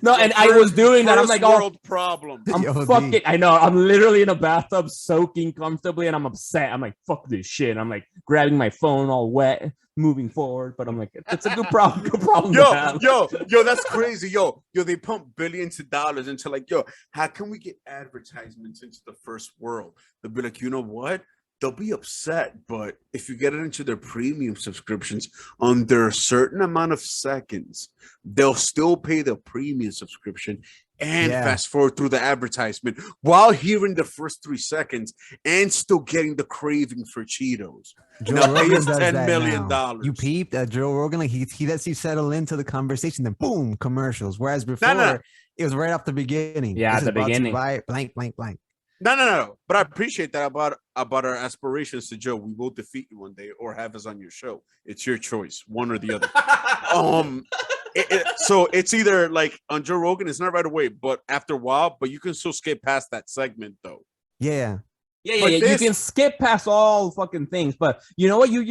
No, and I was doing that. I'm like, world problem. I'm fucking. I know. I'm literally in a bathtub, soaking comfortably, and I'm upset. I'm like, fuck this shit. I'm like grabbing my phone, all wet, moving forward. But I'm like, it's a good problem. Good problem. Yo, that's crazy. Yo, they pump billions of dollars into like, yo, how can we get advertisements into the first world? They'll be like, you know what? They'll be upset, but if you get it into their premium subscriptions under a certain amount of seconds, they'll still pay the premium subscription and fast forward through the advertisement while hearing the first 3 seconds and still getting the craving for Cheetos. Joe Now pay Rogan us does $10 that million. now. You peeped at Joe Rogan, like he lets you settle into the conversation, then boom, commercials. Whereas before, it was right off the beginning. Yeah, at the beginning. By blank, blank, blank. No. But I appreciate that about our aspirations to Joe. We will defeat you one day or have us on your show. It's your choice, one or the other. So it's either like on Joe Rogan, it's not right away, but after a while. But you can still skip past that segment though. Yeah. Yeah. You can skip past all fucking things, but you know what? You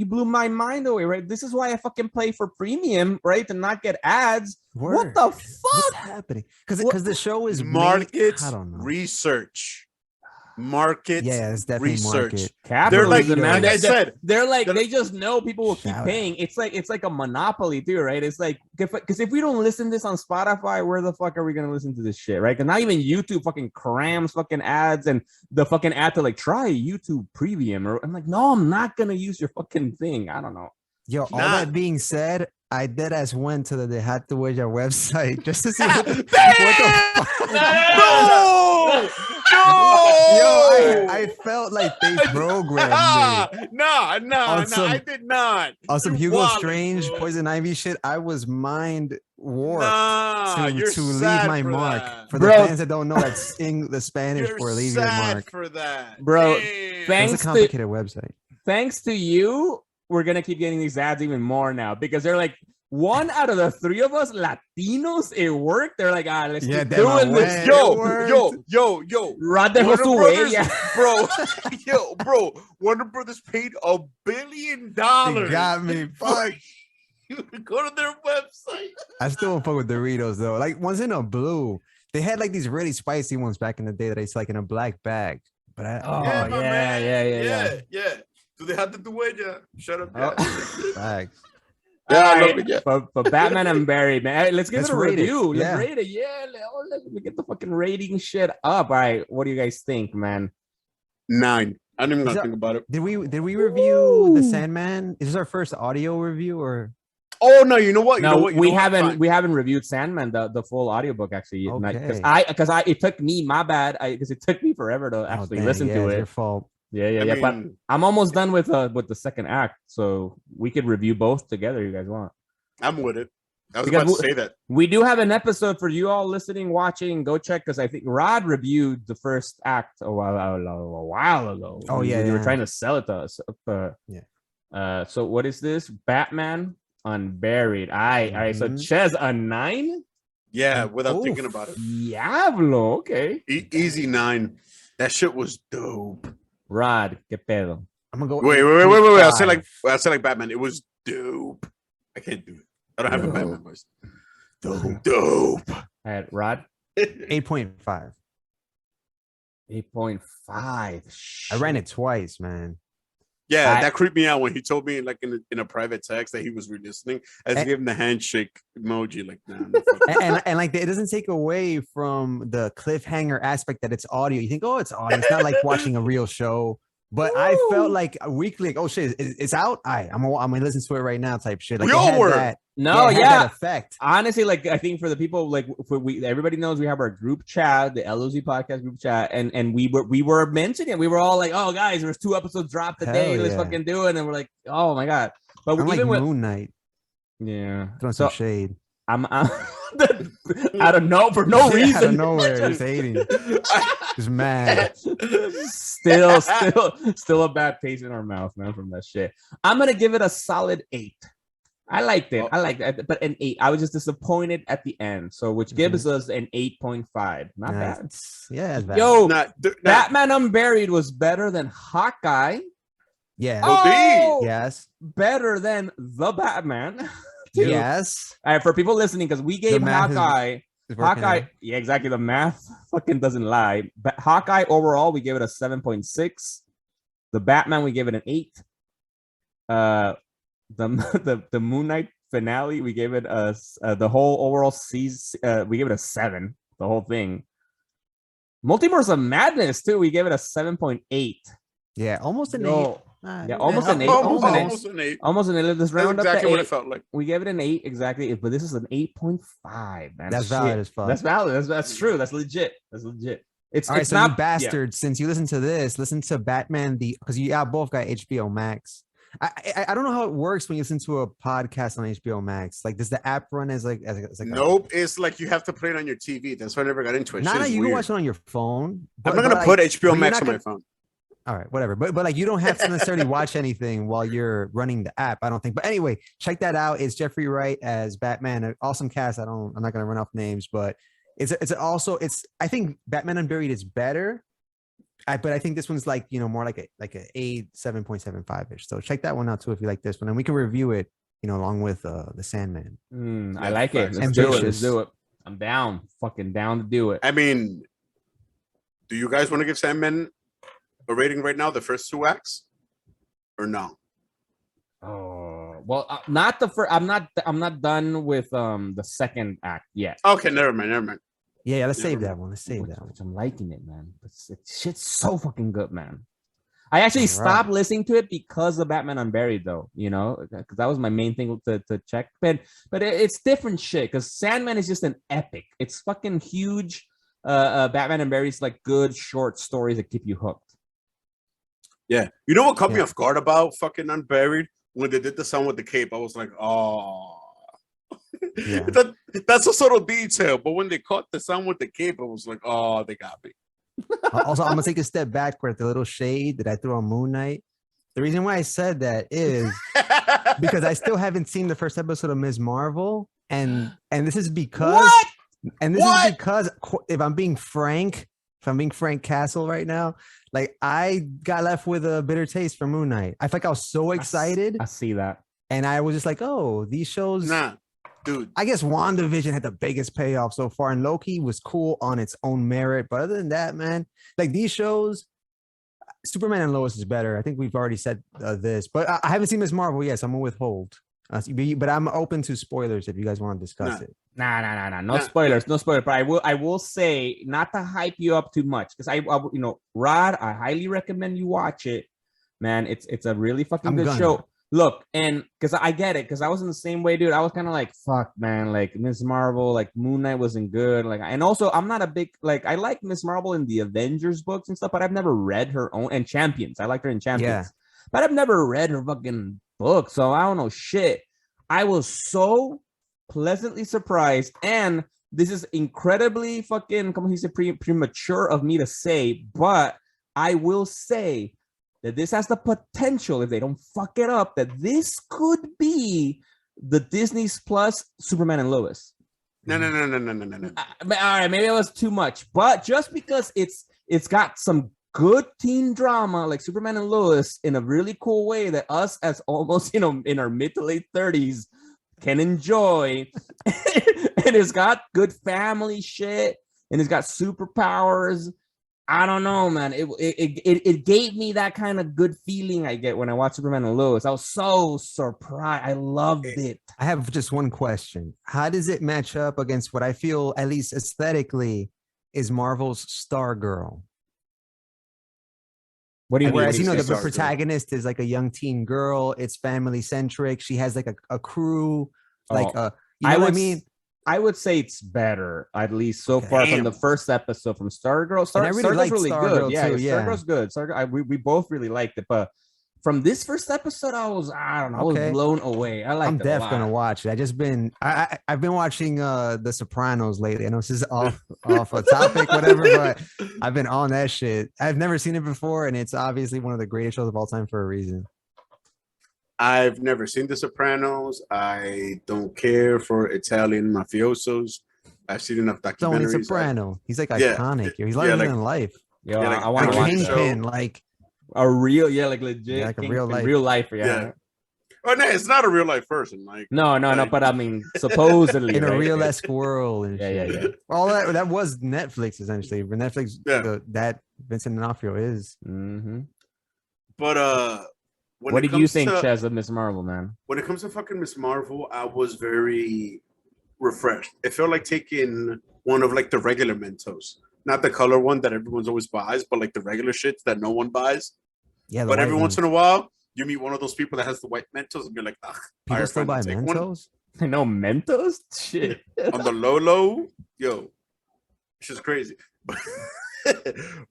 blew my mind away, right? This is why I fucking pay for premium, right? To not get ads. Word. What the fuck? What's happening? Because the show is market I don't know. Research. Market it's definitely research. Market. They're like I said, they just know people will keep paying. It's like a monopoly too, right? It's like because if we don't listen to this on Spotify, where the fuck are we gonna listen to this shit, right? Because not even YouTube fucking crams fucking ads and the fucking ad to like try YouTube Premium, or I'm like, no, I'm not gonna use your fucking thing. I don't know. Yo, all that being said, I deadass went to the Deja Tu Huella website just to see what the fuck. No! Yo, I felt like they programmed me. No, I did not. On some Hugo Strange, Poison Ivy shit, I was mind warped to leave my mark. For the fans that don't know, that's the Spanish for leave your mark. For that, bro. It's a complicated website. Thanks to you, we're gonna keep getting these ads even more now because they're like 1 out of the 3 of us Latinos. It worked. They're like, let's keep doing this. Yo. Rod dejó su huella. Bro. Warner Brothers paid $1 billion. They got me. Fuck. You go to their website. I still don't fuck with Doritos though. Like one's in a blue. They had like these really spicy ones back in the day that it's like in a black bag. But yeah. Do they have to do it? Yeah. Shut up. Bags. Yeah, but Batman Unburied, man. Let's give it a review. Let's rate it. Let me get the fucking rating shit up. All right, what do you guys think, man? 9. I didn't even gonna think about it. Did we review the Sandman? Is this our first audio review or? Oh no! You know what? We haven't reviewed Sandman, the full audiobook actually. Okay. Because it took me, my bad. Because it took me forever to actually listen to it. Your fault. Yeah. But I'm almost done with the second act, so we could review both together. You guys want? I'm with it. I was about to say that. We do have an episode for you all listening, watching. Go check because I think Rod reviewed the first act a while ago. Oh yeah, you were trying to sell it to us. So what is this? Batman Unburied. All right. So Ches, a 9? Yeah, without thinking about it. Diablo. Okay. Easy 9. That shit was dope. Rod, qué pedo? I'm gonna go. Wait. I'll say like Batman. It was dope. I can't do it. I don't have a Batman voice. Dope. All right, Rod. 8.5. 8.5. I ran it twice, man. Yeah, that creeped me out when he told me like in a private text that he was re-listening. I gave him the handshake emoji. Like, nah. and like it doesn't take away from the cliffhanger aspect that it's audio. You think, oh, it's audio. It's not like watching a real show. But I felt like a weekly, like, oh shit, it's out. I'm gonna listen to it right now, type shit. Like, we all were. That effect. Honestly, like I think for the people, like everybody knows we have our group chat, the LoZ podcast group chat, and we were mentioning it. We were all like, oh guys, there's 2 episodes dropped today. Let's fucking do it. And we're like, oh my god. But I'm even like Moon Knight. Yeah, throwing some shade. I'm I don't know for no reason. Out of nowhere, just hating, just mad. Still a bad taste in our mouth, man, from that shit. I'm gonna give it a solid 8. I liked it. I liked it, but an 8. I was just disappointed at the end, so which gives us an 8.5. Not bad. Yeah, bad. Yo, Batman Unburied was better than Hawkeye. Yeah. Oh, yes. Better than the Batman. Too. Yes. All right, for people listening, because we gave Hawkeye. Yeah, exactly. The math fucking doesn't lie. But Hawkeye overall, we gave it a 7.6. The Batman, we gave it an 8. The Moon Knight finale, we gave it the whole overall season. We gave it a 7. The whole thing. Multiverse of Madness too. We gave it a 7.8. Yeah, almost an 8. Almost an 8. Almost an 8. Almost an 8. Let's round up to 8. What it felt like. We gave it an 8 exactly, but this is an 8.5. Man, that's valid as fuck. That's valid. That's true. That's legit. It's all right. It's so not you bastards. Since you listen to this, listen to Batman because you both got HBO Max. I don't know how it works when you listen to a podcast on HBO Max. Like, does the app run as like nope, it's like you have to play it on your TV. That's why I never got into it. No, you can watch it on your phone. I'm not gonna put HBO Max on my phone. All right, whatever. But like you don't have to necessarily watch anything while you're running the app, I don't think. But anyway, check that out. It's Jeffrey Wright as Batman. An awesome cast. I'm not gonna run off names, but it's I think Batman Unburied is better. But I think this one's like, more like a 7.75-ish. So check that one out too if you like this one. And we can review it, along with the Sandman. I like it. Let's do it. I'm down. Fucking down to do it. I mean, do you guys want to give Sandman a rating right now, the first 2 acts, or no? Oh well, not the first. I'm not done with the second act yet. Okay, never mind. Yeah, let's save that one. I'm liking it, man. Shit's so fucking good, man. I actually stopped listening to it because of Batman Unburied, though. Because that was my main thing to check. But it's different shit. Because Sandman is just an epic. It's fucking huge. Batman Unburied is like good short stories that keep you hooked. Yeah. You know what caught me off guard about fucking Unburied? When they did the sound with the cape, I was like, oh. Yeah. That's a subtle detail. But when they caught the sound with the cape, I was like, oh, they got me. Also, I'm going to take a step back for the little shade that I threw on Moon Knight. The reason why I said that is because I still haven't seen the first episode of Ms. Marvel. And this is because... What? And this is because, if I'm being Frank Castle right now, like I got left with a bitter taste for Moon Knight. I feel like I was so excited. I see that. And I was just like, oh, these shows. Nah, dude. I guess WandaVision had the biggest payoff so far. And Loki was cool on its own merit. But other than that, man, like these shows, Superman and Lois is better. I think we've already said this. But I haven't seen Ms. Marvel yet, so I'm going to withhold. But I'm open to spoilers if you guys want to discuss it. Nah. No spoilers. But I will say, not to hype you up too much, because Rod, I highly recommend you watch it, man. It's a really fucking good show. Look, and because I get it, because I was in the same way, dude. I was kind of like, fuck, man, like Ms. Marvel, like Moon Knight wasn't good, like, and also I'm not a big I like Ms. Marvel in the Avengers books and stuff, but I've never read her own, and Champions. I like her in Champions, but I've never read her fucking book, so I don't know shit. I was so pleasantly surprised, and this is incredibly fucking premature of me to say, but I will say that this has the potential, if they don't fuck it up, that this could be the Disney's Plus Superman and Lois. No. All right, maybe it was too much, but just because it's got some good teen drama like Superman and Lois in a really cool way that us as almost in our mid to late 30s can enjoy, and it's got good family shit, and it's got superpowers. I don't know, man. It gave me that kind of good feeling I get when I watch Superman and Lois. I was so surprised. I loved it. I have just one question. How does it match up against what I feel, at least aesthetically, is Marvel's Stargirl? What do you mean? Whereas, the protagonist is like a young teen girl. It's family centric. She has like a crew. Like, you know what I mean? I would say it's better, at least so far from the first episode from Stargirl. Stargirl's really good. Yeah, Stargirl's good. We both really liked it, but from this first episode, I was blown away. I'm definitely gonna watch it. I've been watching The Sopranos lately. I know this is off a topic, whatever, but I've been on that shit. I've never seen it before, and it's obviously one of the greatest shows of all time for a reason. I've never seen The Sopranos. I don't care for Italian mafiosos. I've seen enough documentaries. Tony Soprano. He's like iconic. He's larger than life. Yo, I want to watch Kingpin, like a real, like legit, like a real life. Yeah. Oh no, it's not a real life person. Like no. But I mean, supposedly in a real-esque world. And yeah. All that was Netflix essentially. But Netflix, that Vincent D'Onofrio is. Mm-hmm. But what did you think, Chaz, of Ms. Marvel, man? When it comes to fucking Ms. Marvel, I was very refreshed. It felt like taking one of like the regular Mentos, not the color one that everyone's always buys, but like the regular shits that no one buys. Yeah, but every once in a while, you meit one of those people that has the white Mentos, and you're like, ugh. People still buy Mentos? No Mentos? Shit. On the low, yo, it's just crazy.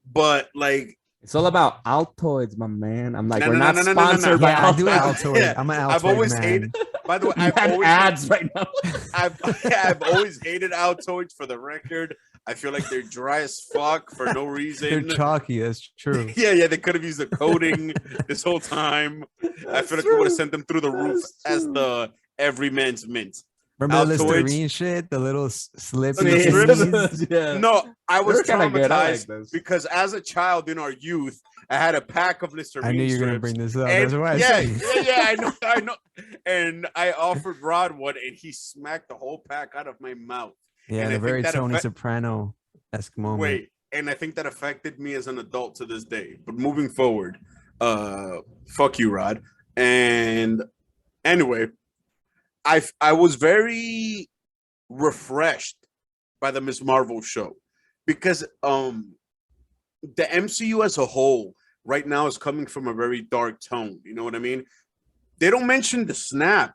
But like, It's all about Altoids, my man. I'm like, No, we're no, not no, no, no, no, no. sponsored by Yeah, I do an Altoids. Altoid. Yeah, I'm an Altoid I've always man. hated. By the way, You I've have always ads right now. I've always hated Altoids. For the record, I feel like they're dry as fuck for no They're reason. chalky. That's true. Yeah, they could have used the coating this whole time. I feel like we would have sent them through the roof as the everyman's mint. Remember the Altoids. Listerine shit? The little slip. The in strips? Yeah. No, I was They're kinda good. I like traumatized those. because as a child in our youth, I had a pack of Listerine I knew you were gonna strips. bring this up. And That's why I yeah, said. I know. And I offered Rod one, and he smacked the whole pack out of my mouth. Yeah, And the I very think that Tony Soprano-esque moment. Wait, and I think that affected me as an adult to this day. But moving forward, fuck you, Rod. And anyway, I was very refreshed by the Ms. Marvel show because the MCU as a whole right now is coming from a very dark tone. You know what I mean? They don't mention the snap.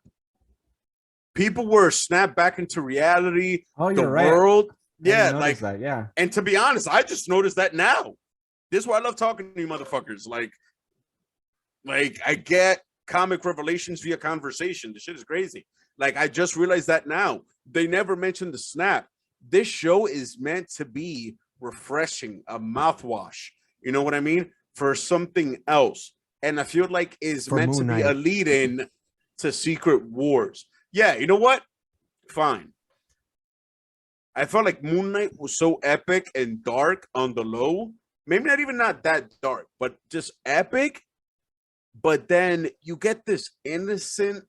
People were snapped back into reality. Oh, The you're right. world. I didn't Yeah, notice like, that. Yeah. and to be honest, I just noticed that now. This is why I love talking to you motherfuckers. Like I get comic revelations via conversation. This shit is crazy. Like, I just realized that now. They never mentioned the snap. This show is meant to be refreshing, a mouthwash. You know what I mean? For something else. And I feel like is For meant to Moon be a Knight. lead-in to Secret Wars. Yeah, you know what? Fine. I felt like Moon Knight was so epic and dark on the low. Maybe not that dark, but just epic. But then you get this innocent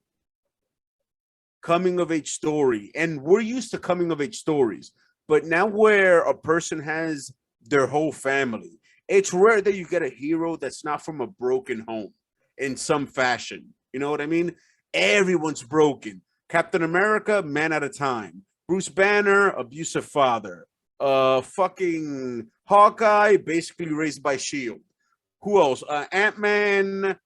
coming of age story, and we're used to coming of age stories, but now where a person has their whole family, it's rare that you get a hero that's not from a broken home in some fashion. You know what I mean? Everyone's broken. Captain America, man at a time. Bruce Banner, abusive father. Fucking Hawkeye, basically raised by Shield. Who else? Ant-Man,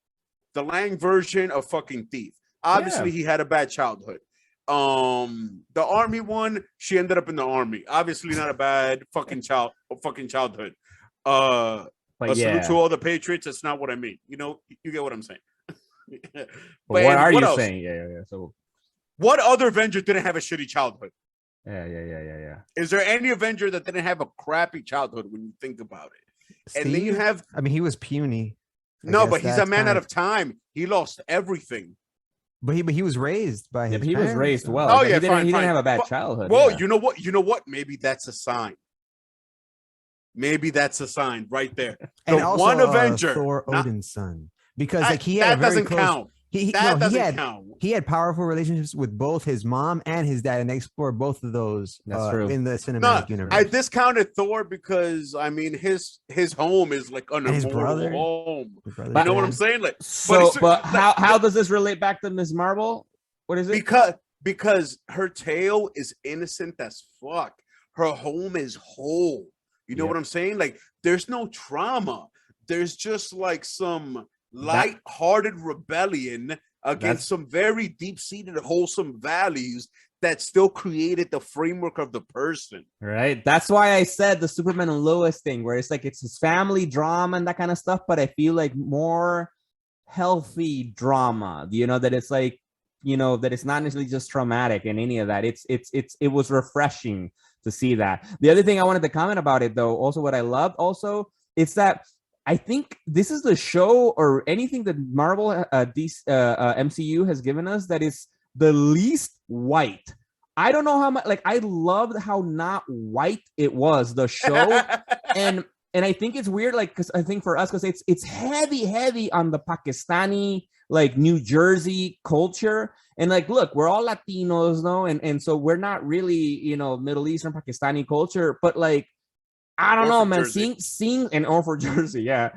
the Lang version of fucking thief. Obviously, he had a bad childhood. The army one, she ended up in the army. Obviously, not a bad fucking childhood. But Salute to all the patriots. That's not what I mean. You know, you get what I'm saying. But what are you else? saying? Yeah. So What other Avenger didn't have a shitty childhood? yeah. Is there any Avenger that didn't have a crappy childhood when you think about it? And then you Steve? have I mean, he was puny. I no, guess but he's a that's man kind out of time. He lost everything. But he was raised by his But he was parents, raised though. well. Oh, Like, yeah, he didn't, fine, he didn't fine. have a bad But- childhood. Well, yeah. you know what? Maybe that's a sign. Maybe that's a sign right there. And The also, one Avenger, Thor not- Odin's son, because like he had that a very doesn't close. count. He That doesn't had count. he had powerful relationships with both his mom and his dad, and they explored both of those That's true. in the No, cinematic universe. I discounted Thor because I mean his home is like an And his immortal brother? home. His brother You know what dad. I'm saying? Like, So, it's- but like, how does this relate back to Ms. Marvel? What is it? because her tale is innocent as fuck. Her home is whole. You know Yep. what I'm saying? Like, there's no trauma. There's just like some light-hearted rebellion against some very deep-seated, wholesome values that still created the framework of the person. Right. That's why I said the Superman and Lois thing, where it's like it's his family drama and that kind of stuff, but I feel like more healthy drama. You know, that it's like, you know, that it's not necessarily just traumatic and any of that. It was refreshing to see that. The other thing I wanted to comment about it, though, also what I loved also, it's that I think this is the show or anything that Marvel, MCU has given us that is the least white. I don't know how much, like, I loved how not white it was, the show. and I think it's weird, like, because I think for us, because it's heavy on the Pakistani, like, New Jersey culture. And like, look, we're all Latinos, no? And so we're not really, you know, Middle Eastern Pakistani culture, but like, I don't know, man. Seeing and or for Jersey, yeah.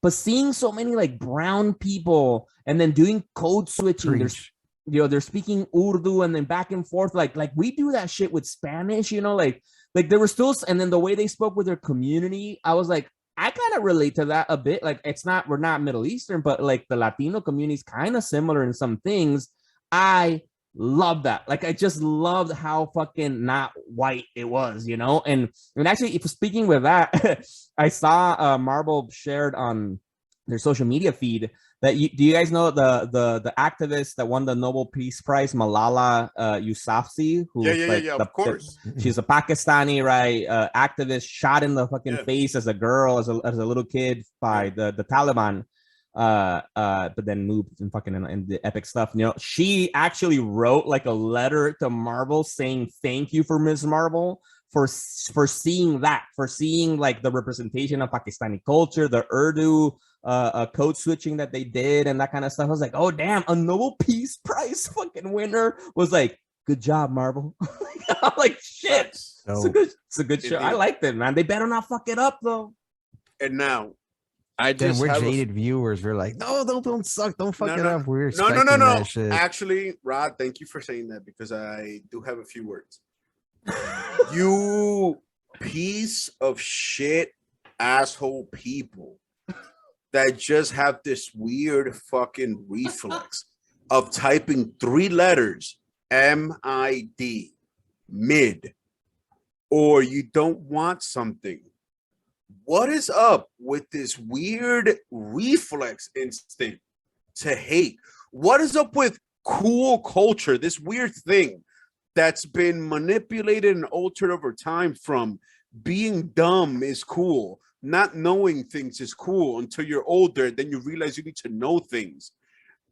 But seeing so many like brown people and then doing code switching. There's, you know, they're speaking Urdu and then back and forth. Like we do that shit with Spanish, you know, like there were still, and then the way they spoke with their community, I was like, I kind of relate to that a bit. Like, we're not Middle Eastern, but like the Latino community is kind of similar in some things. I Love that. Like, I just loved how fucking not white it was, you know. And actually, if speaking with that, I saw Marvel shared on their social media feed that do you guys know the activist that won the Nobel Peace Prize, Malala Yousafzai, who's Yeah, of course. she's a Pakistani, right, activist, shot in the fucking face as a girl, as a little kid by the Taliban, but then moved and fucking in the epic stuff. You know, she actually wrote like a letter to Marvel saying thank you for Ms. Marvel for seeing that, for seeing like the representation of Pakistani culture, the Urdu code switching that they did and that kind of stuff. I was like, oh damn, a Nobel Peace Prize fucking winner was like, good job, Marvel. I'm like, shit, it's a good show. I liked it, man. They better not fuck it up though. And now we're jaded viewers. We're like, no, don't suck, don't fuck it up. We're no. That shit. Actually, Rod, thank you for saying that because I do have a few words. You piece of shit, asshole people that just have this weird fucking reflex of typing 3 letters, MID, mid, or you don't want something. What is up with this weird reflex instinct to hate? What is up with cool culture, this weird thing that's been manipulated and altered over time from being dumb is cool, not knowing things is cool until you're older, then you realize you need to know things,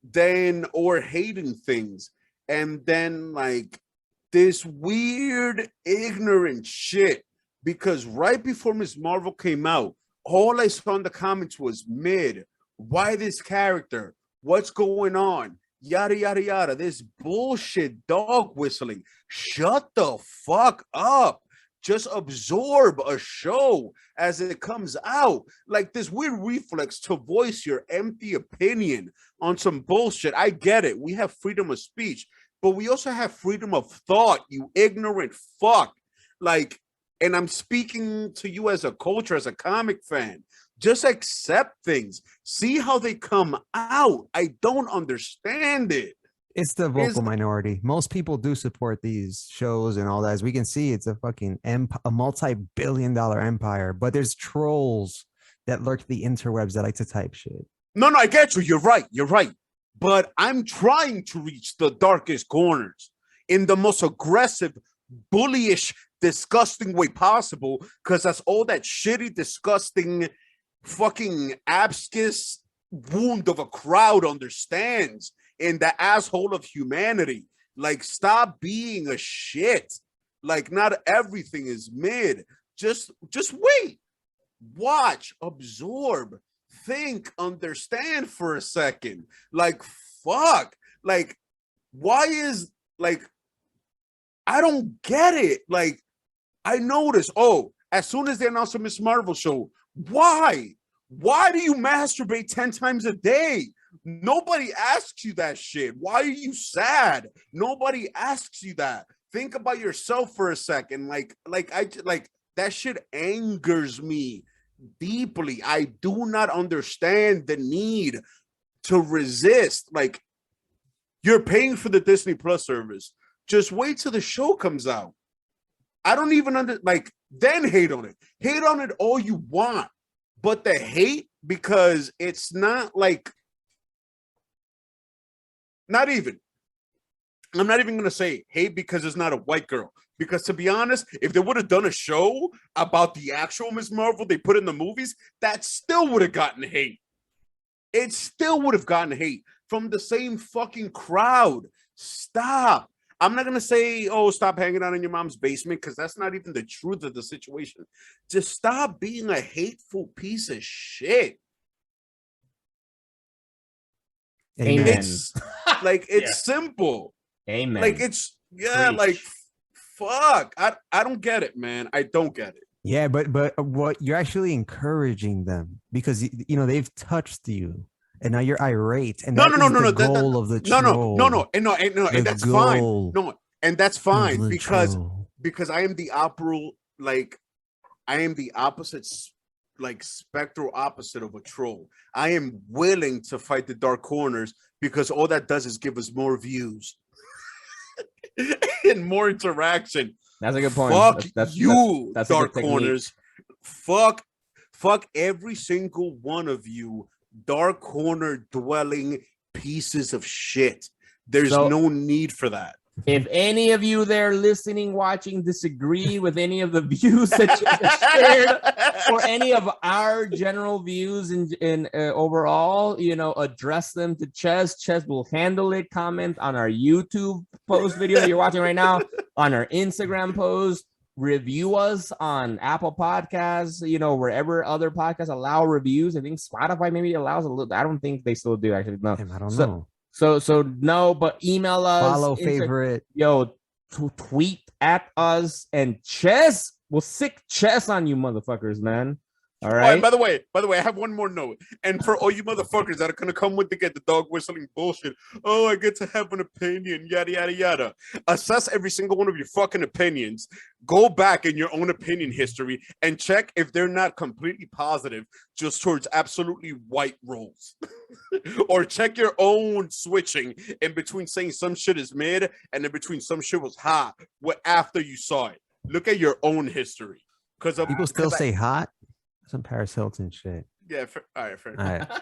then or hating things, and then like this weird ignorant shit. Because right before Ms. Marvel came out, all I saw in the comments was mid, why this character, what's going on, yada yada yada, this bullshit dog whistling. Shut the fuck up. Just absorb a show as it comes out. Like this weird reflex to voice your empty opinion on some bullshit. I get it. We have freedom of speech, but we also have freedom of thought, you ignorant fuck. Like, and I'm speaking to you as a culture, as a comic fan. Just accept things. See how they come out. I don't understand it. It's the vocal minority. Most people do support these shows and all that. As we can see, it's a fucking a multi-billion-dollar empire. But there's trolls that lurk the interwebs that like to type shit. No, I get you. You're right. But I'm trying to reach the darkest corners in the most aggressive, bullyish, disgusting way possible, because that's all that shitty, disgusting, fucking abscess wound of a crowd understands in the asshole of humanity. Like, stop being a shit. Like, not everything is mid. Just wait, watch, absorb, think, understand for a second. Like, fuck. Like, why is, like, I don't get it. Like, I noticed, as soon as they announced a Ms. Marvel show, why? Why do you masturbate 10 times a day? Nobody asks you that shit. Why are you sad? Nobody asks you that. Think about yourself for a second. Like that shit angers me deeply. I do not understand the need to resist. Like, you're paying for the Disney Plus service. Just wait till the show comes out. I don't even then hate on it. Hate on it all you want. But the hate, because it's not like, not even. I'm not even going to say hate because it's not a white girl. Because to be honest, if they would have done a show about the actual Ms. Marvel they put in the movies, that still would have gotten hate. It still would have gotten hate from the same fucking crowd. Stop. I'm not going to say, stop hanging out in your mom's basement, because that's not even the truth of the situation. Just stop being a hateful piece of shit. Amen. It's like, it's simple. Amen. Like, it's, like, fuck. I don't get it, man. I don't get it. Yeah, but what you're actually encouraging them, because, they've touched you. And now you're irate, and that's the goal of the troll. And that's fine. No, and that's fine because I am the opposite, like spectral opposite of a troll. I am willing to fight the dark corners because all that does is give us more views. and more interaction. That's a good point. Fuck you, that's Dark Corners. Fuck every single one of you, Dark Corner dwelling pieces of shit. There's no need for that. If any of you there listening, watching, disagree with any of the views that you shared or any of our general views in overall, you know, address them to Ches. Ches will handle it. Comment on our YouTube post video that you're watching right now, on our Instagram post. Review us on Apple Podcasts, you know, wherever other podcasts allow reviews. I think Spotify maybe allows a little. I don't think they still do, actually. No, I don't know. So no, but email us, follow, favorite, tweet at us, and Chess will sick Chess on you motherfuckers, man. All right. Oh, and by the way, I have one more note. And for all you motherfuckers that are gonna come with the dog whistling bullshit, oh, I get to have an opinion, yada yada yada. Assess every single one of your fucking opinions. Go back in your own opinion history and check if they're not completely positive, just towards absolutely white roles. Or check your own switching in between saying some shit is mid and in between some shit was hot. After you saw it, look at your own history. Because people still say hot. Some Paris Hilton shit. Yeah, all right, fair. All right. All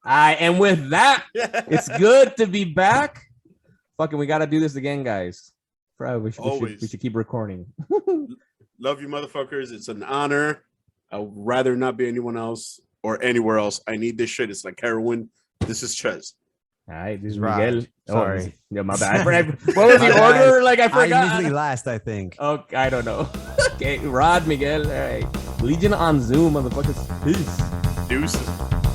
right, and with that, it's good to be back. Fucking, we got to do this again, guys. Probably we should keep recording. Love you, motherfuckers. It's an honor. I'd rather not be anyone else or anywhere else. I need this shit. It's like heroin. This is Ches. All right, this is Miguel. Sorry. Yeah, my bad. What was the order? Like I forgot. I usually last, I think. Oh, I don't know. Okay, Rod, Miguel. All right. Legion on Zoom, motherfuckers. Peace. Deuces.